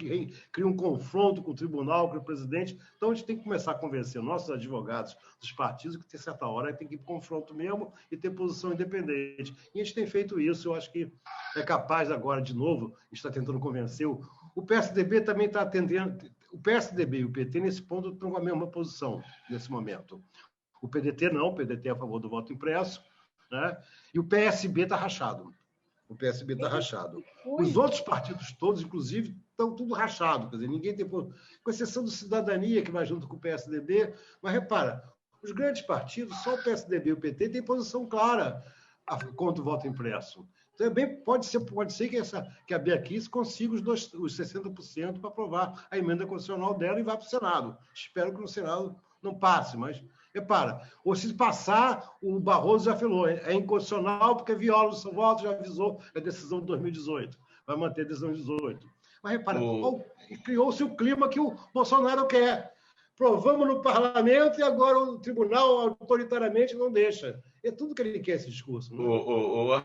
cria um confronto com o tribunal, com o presidente. Então, a gente tem que começar a convencer nossos advogados dos partidos que, tem certa hora, tem que ir para o confronto mesmo e ter posição independente. E a gente tem feito isso. Eu acho que é capaz agora, de novo, está tentando convencer. O PSDB também está atendendo. O PSDB e o PT, nesse ponto, estão com a mesma posição, nesse momento. O PDT não, o PDT é a favor do voto impresso, né? E o PSB está rachado. O PSB está rachado. Os outros partidos todos, inclusive, estão tudo rachado. Quer dizer, ninguém tem... Com exceção do Cidadania, que vai junto com o PSDB. Mas, repara, os grandes partidos, só o PSDB e o PT, têm posição clara contra o voto impresso. Também pode ser que a Bia Kicis consiga os 60% para aprovar a emenda constitucional dela e vá para o Senado. Espero que no Senado não passe, mas... Repara, ou se passar, o Barroso já falou, é inconstitucional porque viola o seu voto, já avisou a decisão de 2018. Vai manter a decisão de 2018. Mas repara, criou-se o clima que o Bolsonaro quer. Provamos no parlamento e agora o tribunal autoritariamente não deixa. É tudo que ele quer, esse discurso. Né?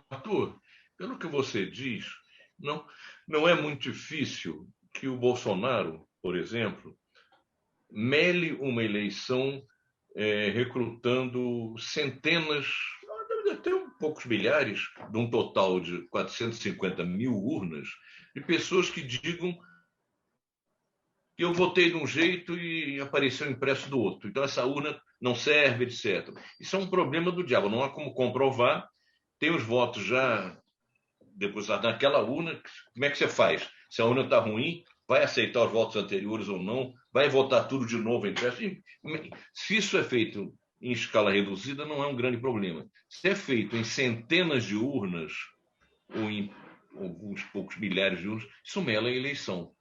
Arthur, pelo que você diz, não é muito difícil que o Bolsonaro, por exemplo, mele uma eleição recrutando centenas, até poucos milhares, de um total de 450 mil urnas, de pessoas que digam que eu votei de um jeito e apareceu impresso do outro. Então, essa urna não serve, etc. Isso é um problema do diabo. Não há como comprovar. Tem os votos já depositados naquela urna. Como é que você faz? Se a urna está ruim, vai aceitar os votos anteriores ou não? Vai votar tudo de novo impresso? Se isso é feito em escala reduzida, não é um grande problema. Se é feito em centenas de urnas ou em alguns poucos milhares de urnas, isso mela a eleição.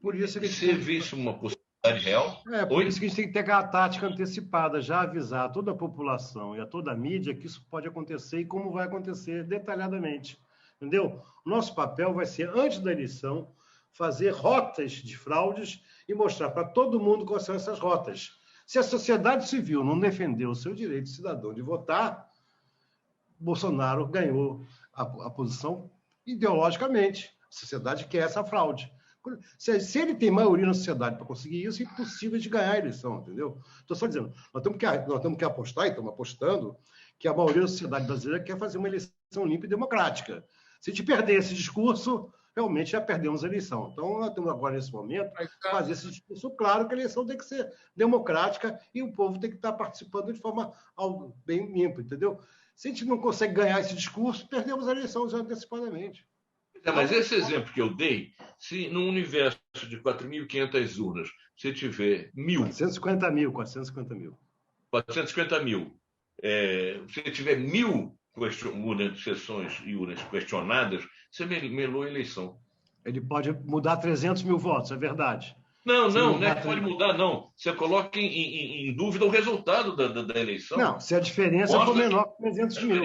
Por isso que você vê isso uma possibilidade real? Por isso que a gente tem que ter aquela tática antecipada, já avisar a toda a população e a toda a mídia que isso pode acontecer e como vai acontecer detalhadamente. Entendeu? Nosso papel vai ser, antes da eleição, fazer rotas de fraudes e mostrar para todo mundo quais são essas rotas. Se a sociedade civil não defender o seu direito de cidadão de votar, Bolsonaro ganhou a posição ideologicamente. A sociedade quer essa fraude. Se ele tem maioria na sociedade para conseguir isso, é impossível de ganhar a eleição, entendeu? Estou só dizendo, nós temos que apostar, e estamos apostando, que a maioria da sociedade brasileira quer fazer uma eleição limpa e democrática. Se a gente perder esse discurso, realmente já perdemos a eleição. Então, nós temos agora, nesse momento, fazer esse discurso claro que a eleição tem que ser democrática e o povo tem que estar participando de forma bem limpa, entendeu? Se a gente não consegue ganhar esse discurso, perdemos a eleição já antecipadamente. Mas esse exemplo que eu dei, se num universo de 4.500 urnas, você tiver 450 mil. 450 mil. Se tiver 1.000 sessões e urnas questionadas, você melou a eleição. Ele pode mudar 300 mil votos, é verdade. Não é que pode mudar, não. Você coloca em dúvida o resultado da eleição. Não, se a diferença for menor que 300 mil.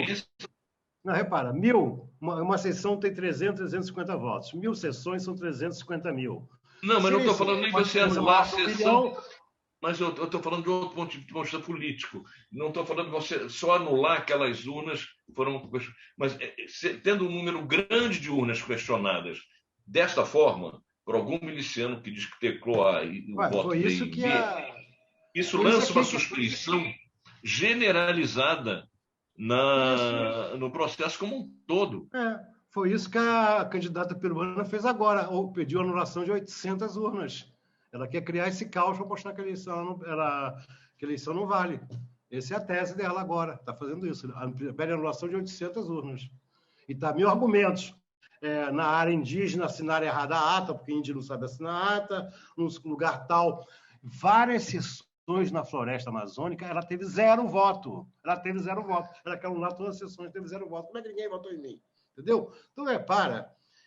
Não, repara, uma sessão tem 350 votos. 1.000 sessões são 350 mil. Não, mas não estou falando nem de você anular a sessão. Mas eu estou falando de outro ponto de vista político. Não estou falando de você só anular aquelas urnas que foram... Mas tendo um número grande de urnas questionadas desta forma, por algum miliciano que diz que teclou o voto foi isso que isso lança uma suspeição generalizada no processo como um todo. Foi isso que a candidata peruana fez agora, ou pediu anulação de 800 urnas. Ela quer criar esse caos para mostrar que a eleição não vale. Essa é a tese dela agora, está fazendo isso. Pede anulação de 800 urnas. E está 1.000 argumentos. Na área indígena, assinaram errada a ata, porque índio não sabe assinar a ata, num lugar tal. Várias sessões na floresta amazônica, ela teve 0 voto. Ela quer anular todas as sessões, teve 0 voto. Como é que ninguém votou em mim? Entendeu? Então,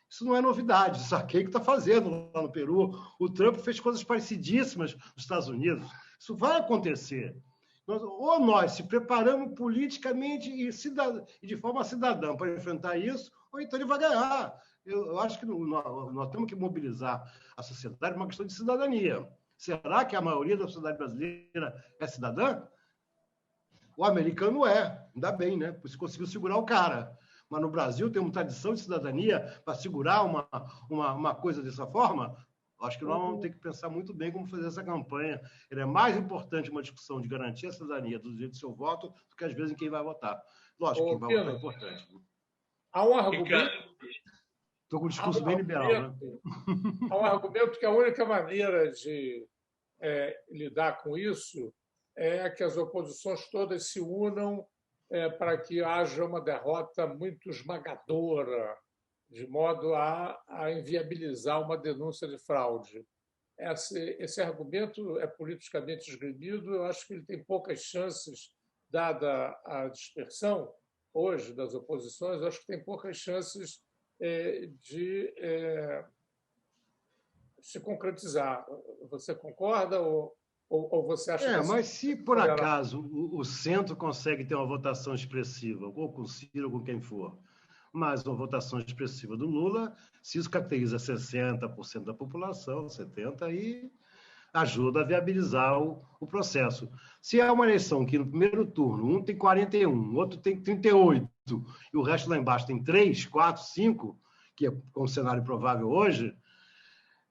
isso não é novidade, isso aqui que está fazendo lá no Peru. O Trump fez coisas parecidíssimas nos Estados Unidos. Isso vai acontecer. Ou nós se preparamos politicamente e de forma cidadã para enfrentar isso, ou então ele vai ganhar. Eu acho que nós temos que mobilizar a sociedade uma questão de cidadania. Será que a maioria da sociedade brasileira é cidadã? O americano ainda bem, né? Por isso conseguiu segurar o cara. Mas no Brasil tem uma tradição de cidadania para segurar uma coisa dessa forma. Acho que nós vamos ter que pensar muito bem como fazer essa campanha. Ele é mais importante uma discussão de garantir a cidadania do direito do seu voto do que, às vezes, em quem vai votar. Lógico que quem vai votar é importante. Há um argumento... Estou com um discurso bem liberal, né? Há um argumento que a única maneira de lidar com isso é que as oposições todas se unam para que haja uma derrota muito esmagadora, de modo a inviabilizar uma denúncia de fraude. Esse argumento é politicamente esgrimido, eu acho que ele tem poucas chances, dada a dispersão hoje das oposições, eu acho que tem poucas chances de se concretizar. Você concorda ou você acha que... Mas se, por acaso, o centro consegue ter uma votação expressiva, ou com Ciro, ou com quem for, mas uma votação expressiva do Lula, se isso caracteriza 60% da população, 70%, aí ajuda a viabilizar o processo. Se é uma eleição que no primeiro turno um tem 41, o outro tem 38, e o resto lá embaixo tem 3, 4, 5, que é com o cenário provável hoje,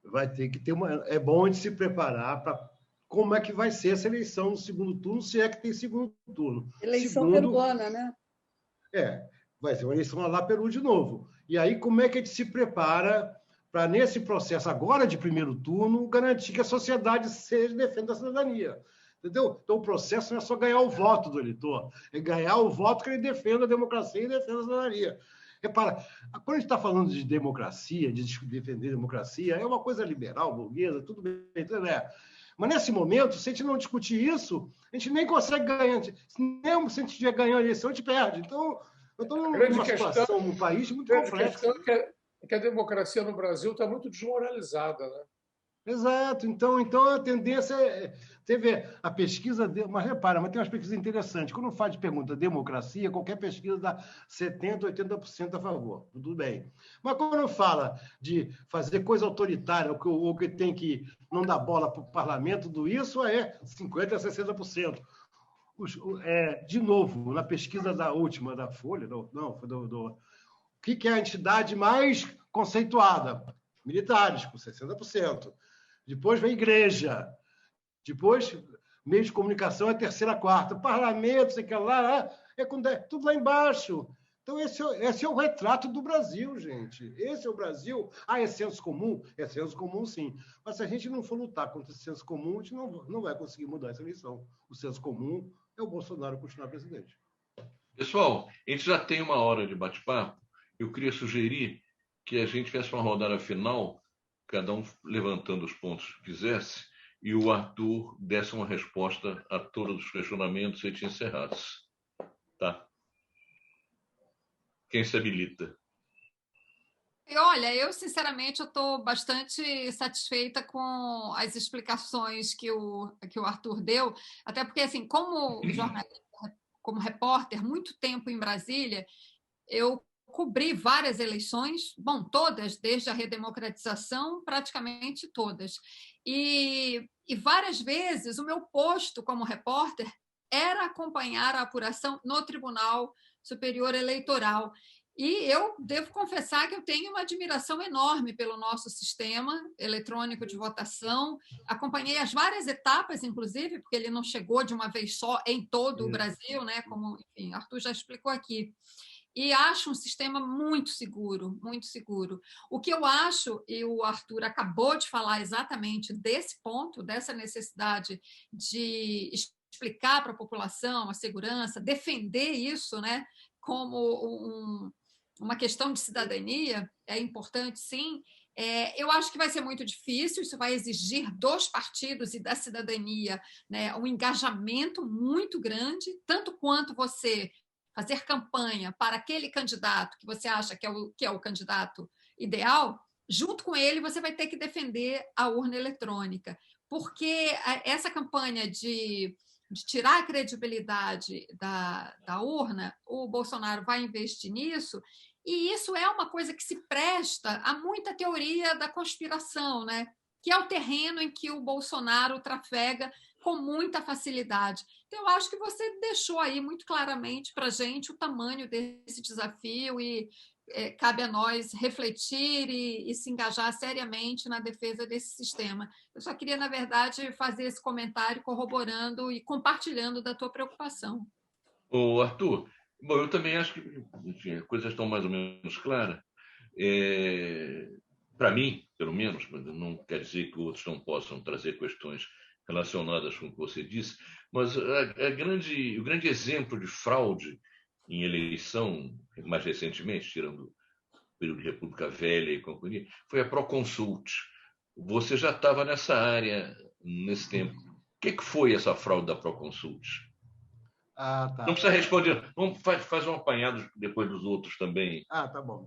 vai ter que ter é bom a gente se preparar para como é que vai ser essa eleição no segundo turno, se é que tem segundo turno. Eleição peruana, né? Vai ser uma eleição lá Peru de novo. E aí, como é que a gente se prepara para, nesse processo agora de primeiro turno, garantir que a sociedade defenda a cidadania? Entendeu? Então, o processo não é só ganhar o voto do eleitor, é ganhar o voto que ele defenda a democracia e defenda a cidadania. Repara, quando a gente está falando de democracia, de defender a democracia, é uma coisa liberal, burguesa, tudo bem, mas nesse momento, se a gente não discutir isso, a gente nem consegue ganhar. Mesmo se a gente estiver ganhando a eleição, a gente perde. Então, eu estou numa situação, num país muito complexo. A questão é que a democracia no Brasil está muito desmoralizada, né? Exato. Então a tendência é... Teve a pesquisa... Mas repara, mas tem umas pesquisas interessantes. Quando faz pergunta democracia, qualquer pesquisa dá 70%, 80% a favor. Tudo bem. Mas quando fala de fazer coisa autoritária, ou que tem que não dar bola para o parlamento, tudo isso é 50% a 60%. De novo, na pesquisa da última, da Folha, o que é a entidade mais conceituada? militares, com 60%. Depois vem igreja. Depois, meio de comunicação é terceira, quarta. Parlamento, sei que lá, tudo lá embaixo. Então, esse é o retrato do Brasil, gente. Esse é o Brasil. É senso comum? É senso comum, sim. Mas se a gente não for lutar contra esse senso comum, a gente não vai conseguir mudar essa eleição. O senso comum é o Bolsonaro continuar presidente. Pessoal, a gente já tem 1 hora de bate-papo. Eu queria sugerir que a gente fizesse uma rodada final, cada um levantando os pontos que quisesse, e o Arthur desse uma resposta a todos os questionamentos e te encerrasse. Tá? Quem se habilita? Olha, eu sinceramente estou bastante satisfeita com as explicações que o Arthur deu, até porque, assim, como jornalista, como repórter, muito tempo em Brasília, eu cobri várias eleições, bom, todas, desde a redemocratização, praticamente todas. E várias vezes o meu posto como repórter era acompanhar a apuração no Tribunal Superior Eleitoral. E eu devo confessar que eu tenho uma admiração enorme pelo nosso sistema eletrônico de votação. Acompanhei as várias etapas, inclusive, porque ele não chegou de uma vez só em todo o Brasil, né? Como, enfim, Arthur já explicou aqui. E acho um sistema muito seguro, muito seguro. O que eu acho, e o Arthur acabou de falar exatamente desse ponto, dessa necessidade de explicar para a população a segurança, defender isso, né, como uma questão de cidadania, é importante, sim. Eu acho que vai ser muito difícil, isso vai exigir dos partidos e da cidadania, né, um engajamento muito grande, tanto quanto você fazer campanha para aquele candidato que você acha que é o candidato ideal, junto com ele você vai ter que defender a urna eletrônica, porque essa campanha de tirar a credibilidade da urna, o Bolsonaro vai investir nisso, e isso é uma coisa que se presta a muita teoria da conspiração, né? Que é o terreno em que o Bolsonaro trafega com muita facilidade. Então, eu acho que você deixou aí muito claramente para a gente o tamanho desse desafio e cabe a nós refletir e se engajar seriamente na defesa desse sistema. Eu só queria, na verdade, fazer esse comentário corroborando e compartilhando da tua preocupação. Ô, Arthur, bom, eu também acho que, enfim, as coisas estão mais ou menos claras. Para mim, pelo menos, não quer dizer que outros não possam trazer questões relacionadas com o que você disse, mas o grande exemplo de fraude em eleição, mais recentemente, tirando o período de República Velha e companhia, foi a Proconsult. Você já estava nessa área nesse tempo. O que foi essa fraude da Proconsult? Tá. Não precisa responder. Vamos fazer um apanhado depois dos outros também. Tá bom.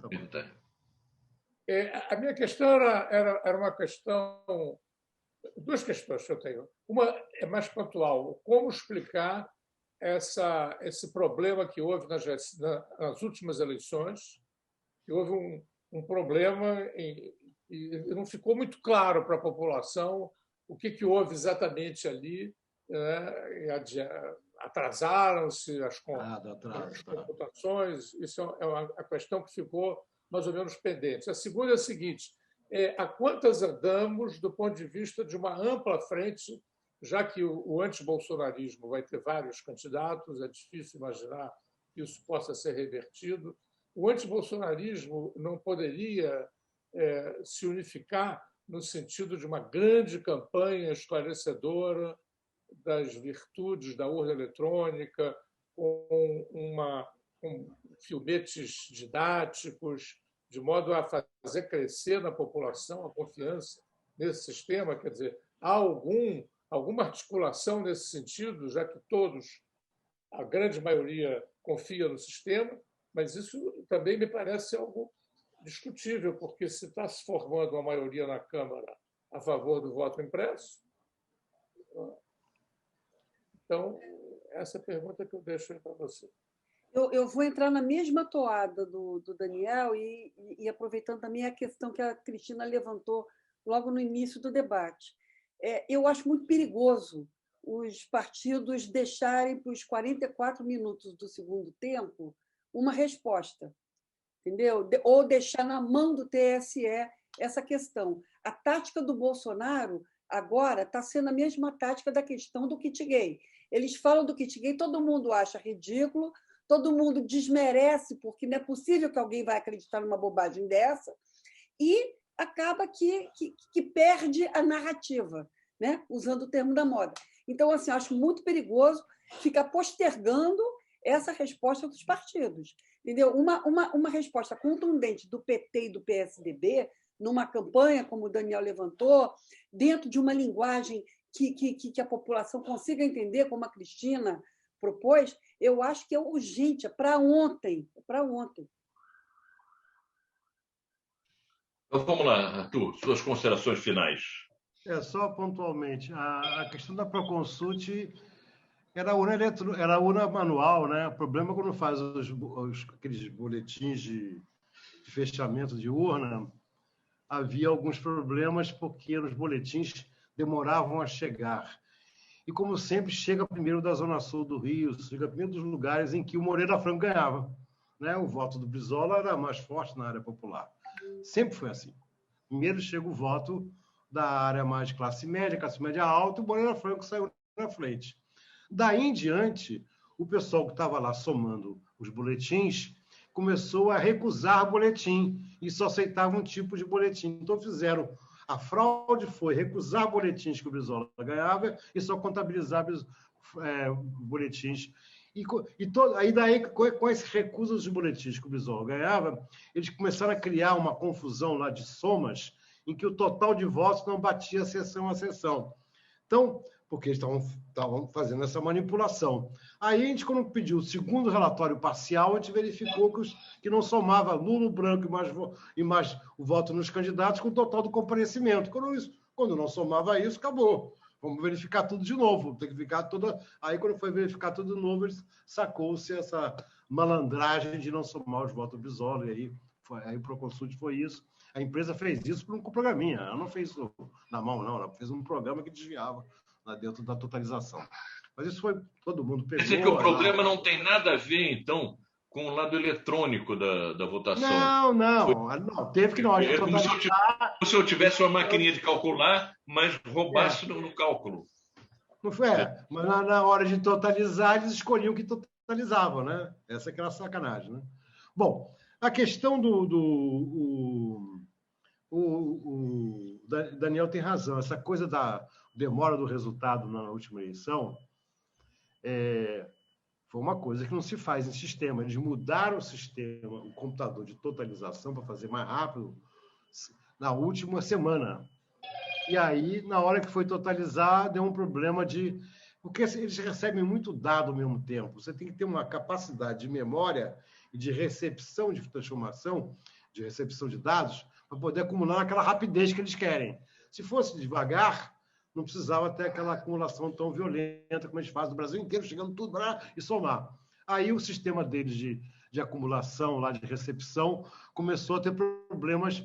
A minha questão era uma questão... Duas questões que eu tenho. Uma é mais pontual. Como explicar esse problema que houve nas últimas eleições? Que houve um problema e não ficou muito claro para a população o que houve exatamente ali. Atrasaram-se as computações. Isso é uma questão que ficou mais ou menos pendente. A segunda é a seguinte: a quantas andamos do ponto de vista de uma ampla frente, já que o antibolsonarismo vai ter vários candidatos, é difícil imaginar que isso possa ser revertido. O antibolsonarismo não poderia se unificar no sentido de uma grande campanha esclarecedora das virtudes da urna eletrônica, com filmetes didáticos, de modo a fazer crescer na população a confiança nesse sistema. Quer dizer, há alguma articulação nesse sentido, já que a grande maioria, confia no sistema, mas isso também me parece algo discutível, porque se está se formando uma maioria na Câmara a favor do voto impresso. Então, essa é a pergunta que eu deixo aí para você. Eu vou entrar na mesma toada do Daniel e aproveitando também a questão que a Cristina levantou logo no início do debate. Eu acho muito perigoso os partidos deixarem para os 44 minutos do segundo tempo uma resposta, entendeu? Ou deixar na mão do TSE essa questão. A tática do Bolsonaro agora está sendo a mesma tática da questão do kit gay. Eles falam do kit gay, todo mundo acha ridículo, todo mundo desmerece, porque não é possível que alguém vai acreditar numa bobagem dessa, e acaba que perde a narrativa, né? Usando o termo da moda. Então, assim, acho muito perigoso ficar postergando essa resposta dos partidos. Entendeu? Uma resposta contundente do PT e do PSDB, numa campanha, como o Daniel levantou, dentro de uma linguagem que a população consiga entender, como a Cristina propôs, eu acho que é urgente, é para ontem. É para ontem. Então, vamos lá, Arthur, suas considerações finais. Só pontualmente, a questão da Proconsult era a urna manual, né? O problema é quando faz aqueles boletins de fechamento de urna, havia alguns problemas porque os boletins demoravam a chegar. E, como sempre, chega primeiro da Zona Sul do Rio, chega primeiro dos lugares em que o Moreira Franco ganhava, né? O voto do Brizola era mais forte na área popular. Sempre foi assim. Primeiro chega o voto da área mais classe média alta, e o Moreira Franco saiu na frente. Daí em diante, o pessoal que estava lá somando os boletins começou a recusar boletim e só aceitava um tipo de boletim. Então fizeram... A fraude foi recusar boletins que o Brizola ganhava e só contabilizar boletins. Aí daí, com esses recusas de boletins que o Brizola ganhava, eles começaram a criar uma confusão lá de somas em que o total de votos não batia sessão a sessão. Então, porque eles estavam fazendo essa manipulação. Aí, a gente, quando pediu o segundo relatório parcial, a gente verificou que não somava nulo, branco e mais o voto nos candidatos com o total do comparecimento. Quando não somava isso, acabou. Vamos verificar tudo de novo. Tem que ficar toda... Aí, quando foi verificar tudo de novo, sacou-se essa malandragem de não somar os votos do Brizola. E aí o Proconsult foi isso. A empresa fez isso por um programinha. Ela não fez isso na mão, não. Ela fez um programa que desviava lá dentro da totalização. Mas isso foi... Todo mundo pegou... Quer dizer que o problema não tem nada a ver, então, com o lado eletrônico da votação. Não. Teve que... É como se eu tivesse uma maquininha de calcular, mas roubasse no cálculo. Não foi? Mas na hora de totalizar, eles escolhiam o que totalizavam, né? Essa que era a sacanagem, né? Bom, a questão o Daniel tem razão. Essa coisa da demora do resultado na última eleição foi uma coisa que não se faz em sistema. Eles mudaram o sistema, o computador de totalização para fazer mais rápido na última semana. E aí, na hora que foi totalizar, deu um problema porque eles recebem muito dado ao mesmo tempo. Você tem que ter uma capacidade de memória e de recepção de transformação, de recepção de dados, para poder acumular naquela rapidez que eles querem. Se fosse devagar, não precisava ter aquela acumulação tão violenta como eles fazem no Brasil inteiro, chegando tudo lá e somar. Aí o sistema deles de acumulação, lá de recepção, começou a ter problemas,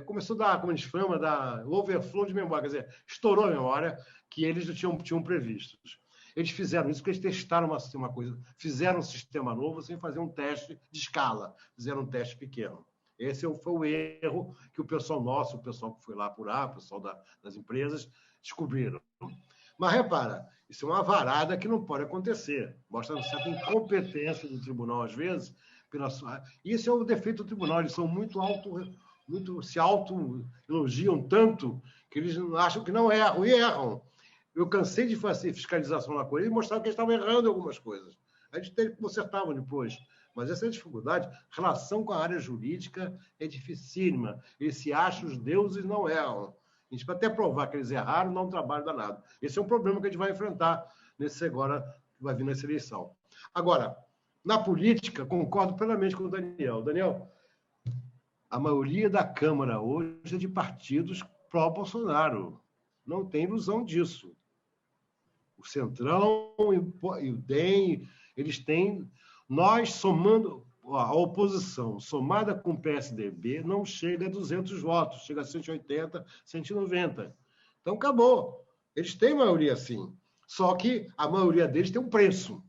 começou a dar, como a gente chama, overflow de memória, quer dizer, estourou a memória que eles não tinham previstos. Eles fizeram isso porque eles testaram uma coisa, fizeram um sistema novo sem fazer um teste de escala, fizeram um teste pequeno. Esse foi o erro que o pessoal nosso, o pessoal que foi lá apurar, o pessoal das empresas, descobriram. Mas repara, isso é uma varada que não pode acontecer. Mostra uma certa incompetência do tribunal, às vezes. Isso é o defeito do tribunal. Eles são se auto-elogiam tanto que eles acham que não erram, e erram. Eu cansei de fazer fiscalização na coisa e mostrar que eles estavam errando em algumas coisas. A gente teve que consertar depois. Mas essa é a dificuldade. Relação com a área jurídica é dificílima. Eles se acham os deuses, não erram. A gente vai até provar que eles erraram, não é um trabalho danado. Esse é um problema que a gente vai enfrentar agora que vai vir nessa eleição. Agora, na política, concordo plenamente com o Daniel. Daniel, a maioria da Câmara hoje é de partidos pró-Bolsonaro. Não tem ilusão disso. O Centrão e o DEM, eles têm... Nós, somando a oposição, somada com o PSDB, não chega a 200 votos, chega a 180, 190. Então, acabou. Eles têm maioria, sim. Só que a maioria deles tem um preço.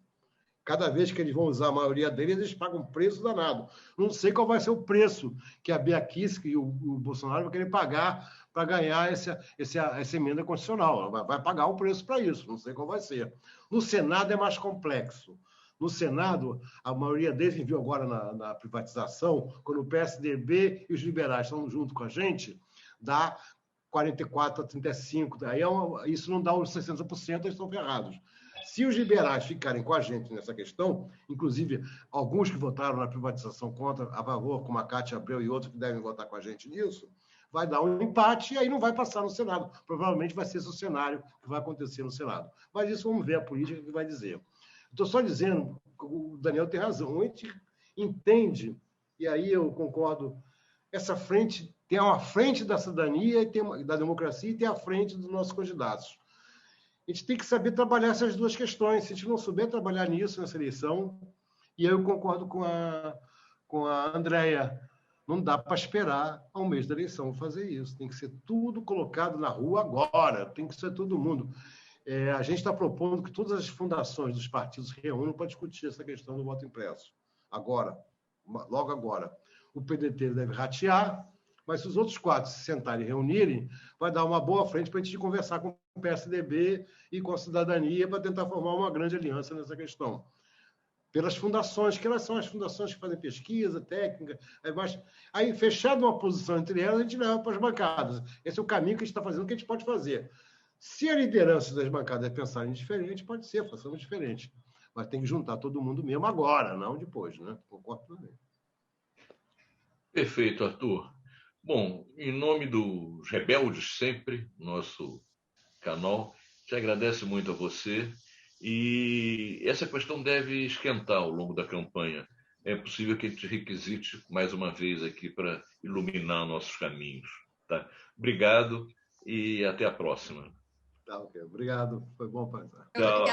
Cada vez que eles vão usar a maioria deles, eles pagam um preço danado. Não sei qual vai ser o preço que a Bia Kicis e o Bolsonaro vão querer pagar para ganhar essa emenda constitucional. Vai pagar um preço para isso, não sei qual vai ser. No Senado é mais complexo. No Senado, a maioria deles viu agora na privatização, quando o PSDB e os liberais estão junto com a gente, dá 44 a 35, daí isso não dá os 60%, eles estão ferrados. Se os liberais ficarem com a gente nessa questão, inclusive alguns que votaram na privatização contra, a favor, como a Cátia Abreu e outros que devem votar com a gente nisso, vai dar um empate e aí não vai passar no Senado. Provavelmente vai ser esse o cenário que vai acontecer no Senado. Mas isso vamos ver a política que vai dizer. Estou só dizendo, o Daniel tem razão, a gente entende, e aí eu concordo, essa frente tem uma frente da cidadania, da democracia, e tem a frente dos nossos candidatos. A gente tem que saber trabalhar essas duas questões. Se a gente não souber trabalhar nisso nessa eleição, e eu concordo com a Andréia, não dá para esperar ao mês da eleição fazer isso. Tem que ser tudo colocado na rua agora, tem que ser todo mundo. A gente está propondo que todas as fundações dos partidos se reúnam para discutir essa questão do voto impresso. Agora, logo agora. O PDT deve ratear, mas se os outros 4 se sentarem e reunirem, vai dar uma boa frente para a gente conversar com o PSDB e com a cidadania para tentar formar uma grande aliança nessa questão. Pelas fundações, que elas são as fundações que fazem pesquisa, técnica, aí fechado uma posição entre elas, a gente leva para as bancadas. Esse é o caminho que a gente está fazendo, que a gente pode fazer. Se a liderança das bancadas pensarem diferente, pode ser, façamos diferente. Mas tem que juntar todo mundo mesmo agora, não depois, né? Concordo também. Perfeito, Arthur. Bom, em nome dos Rebeldes Sempre, nosso canal, te agradece muito a você. E essa questão deve esquentar ao longo da campanha. É possível que a gente requisite mais uma vez aqui para iluminar nossos caminhos. Tá? Obrigado e até a próxima. Tá, ok. Obrigado. Foi bom passar. Tchau.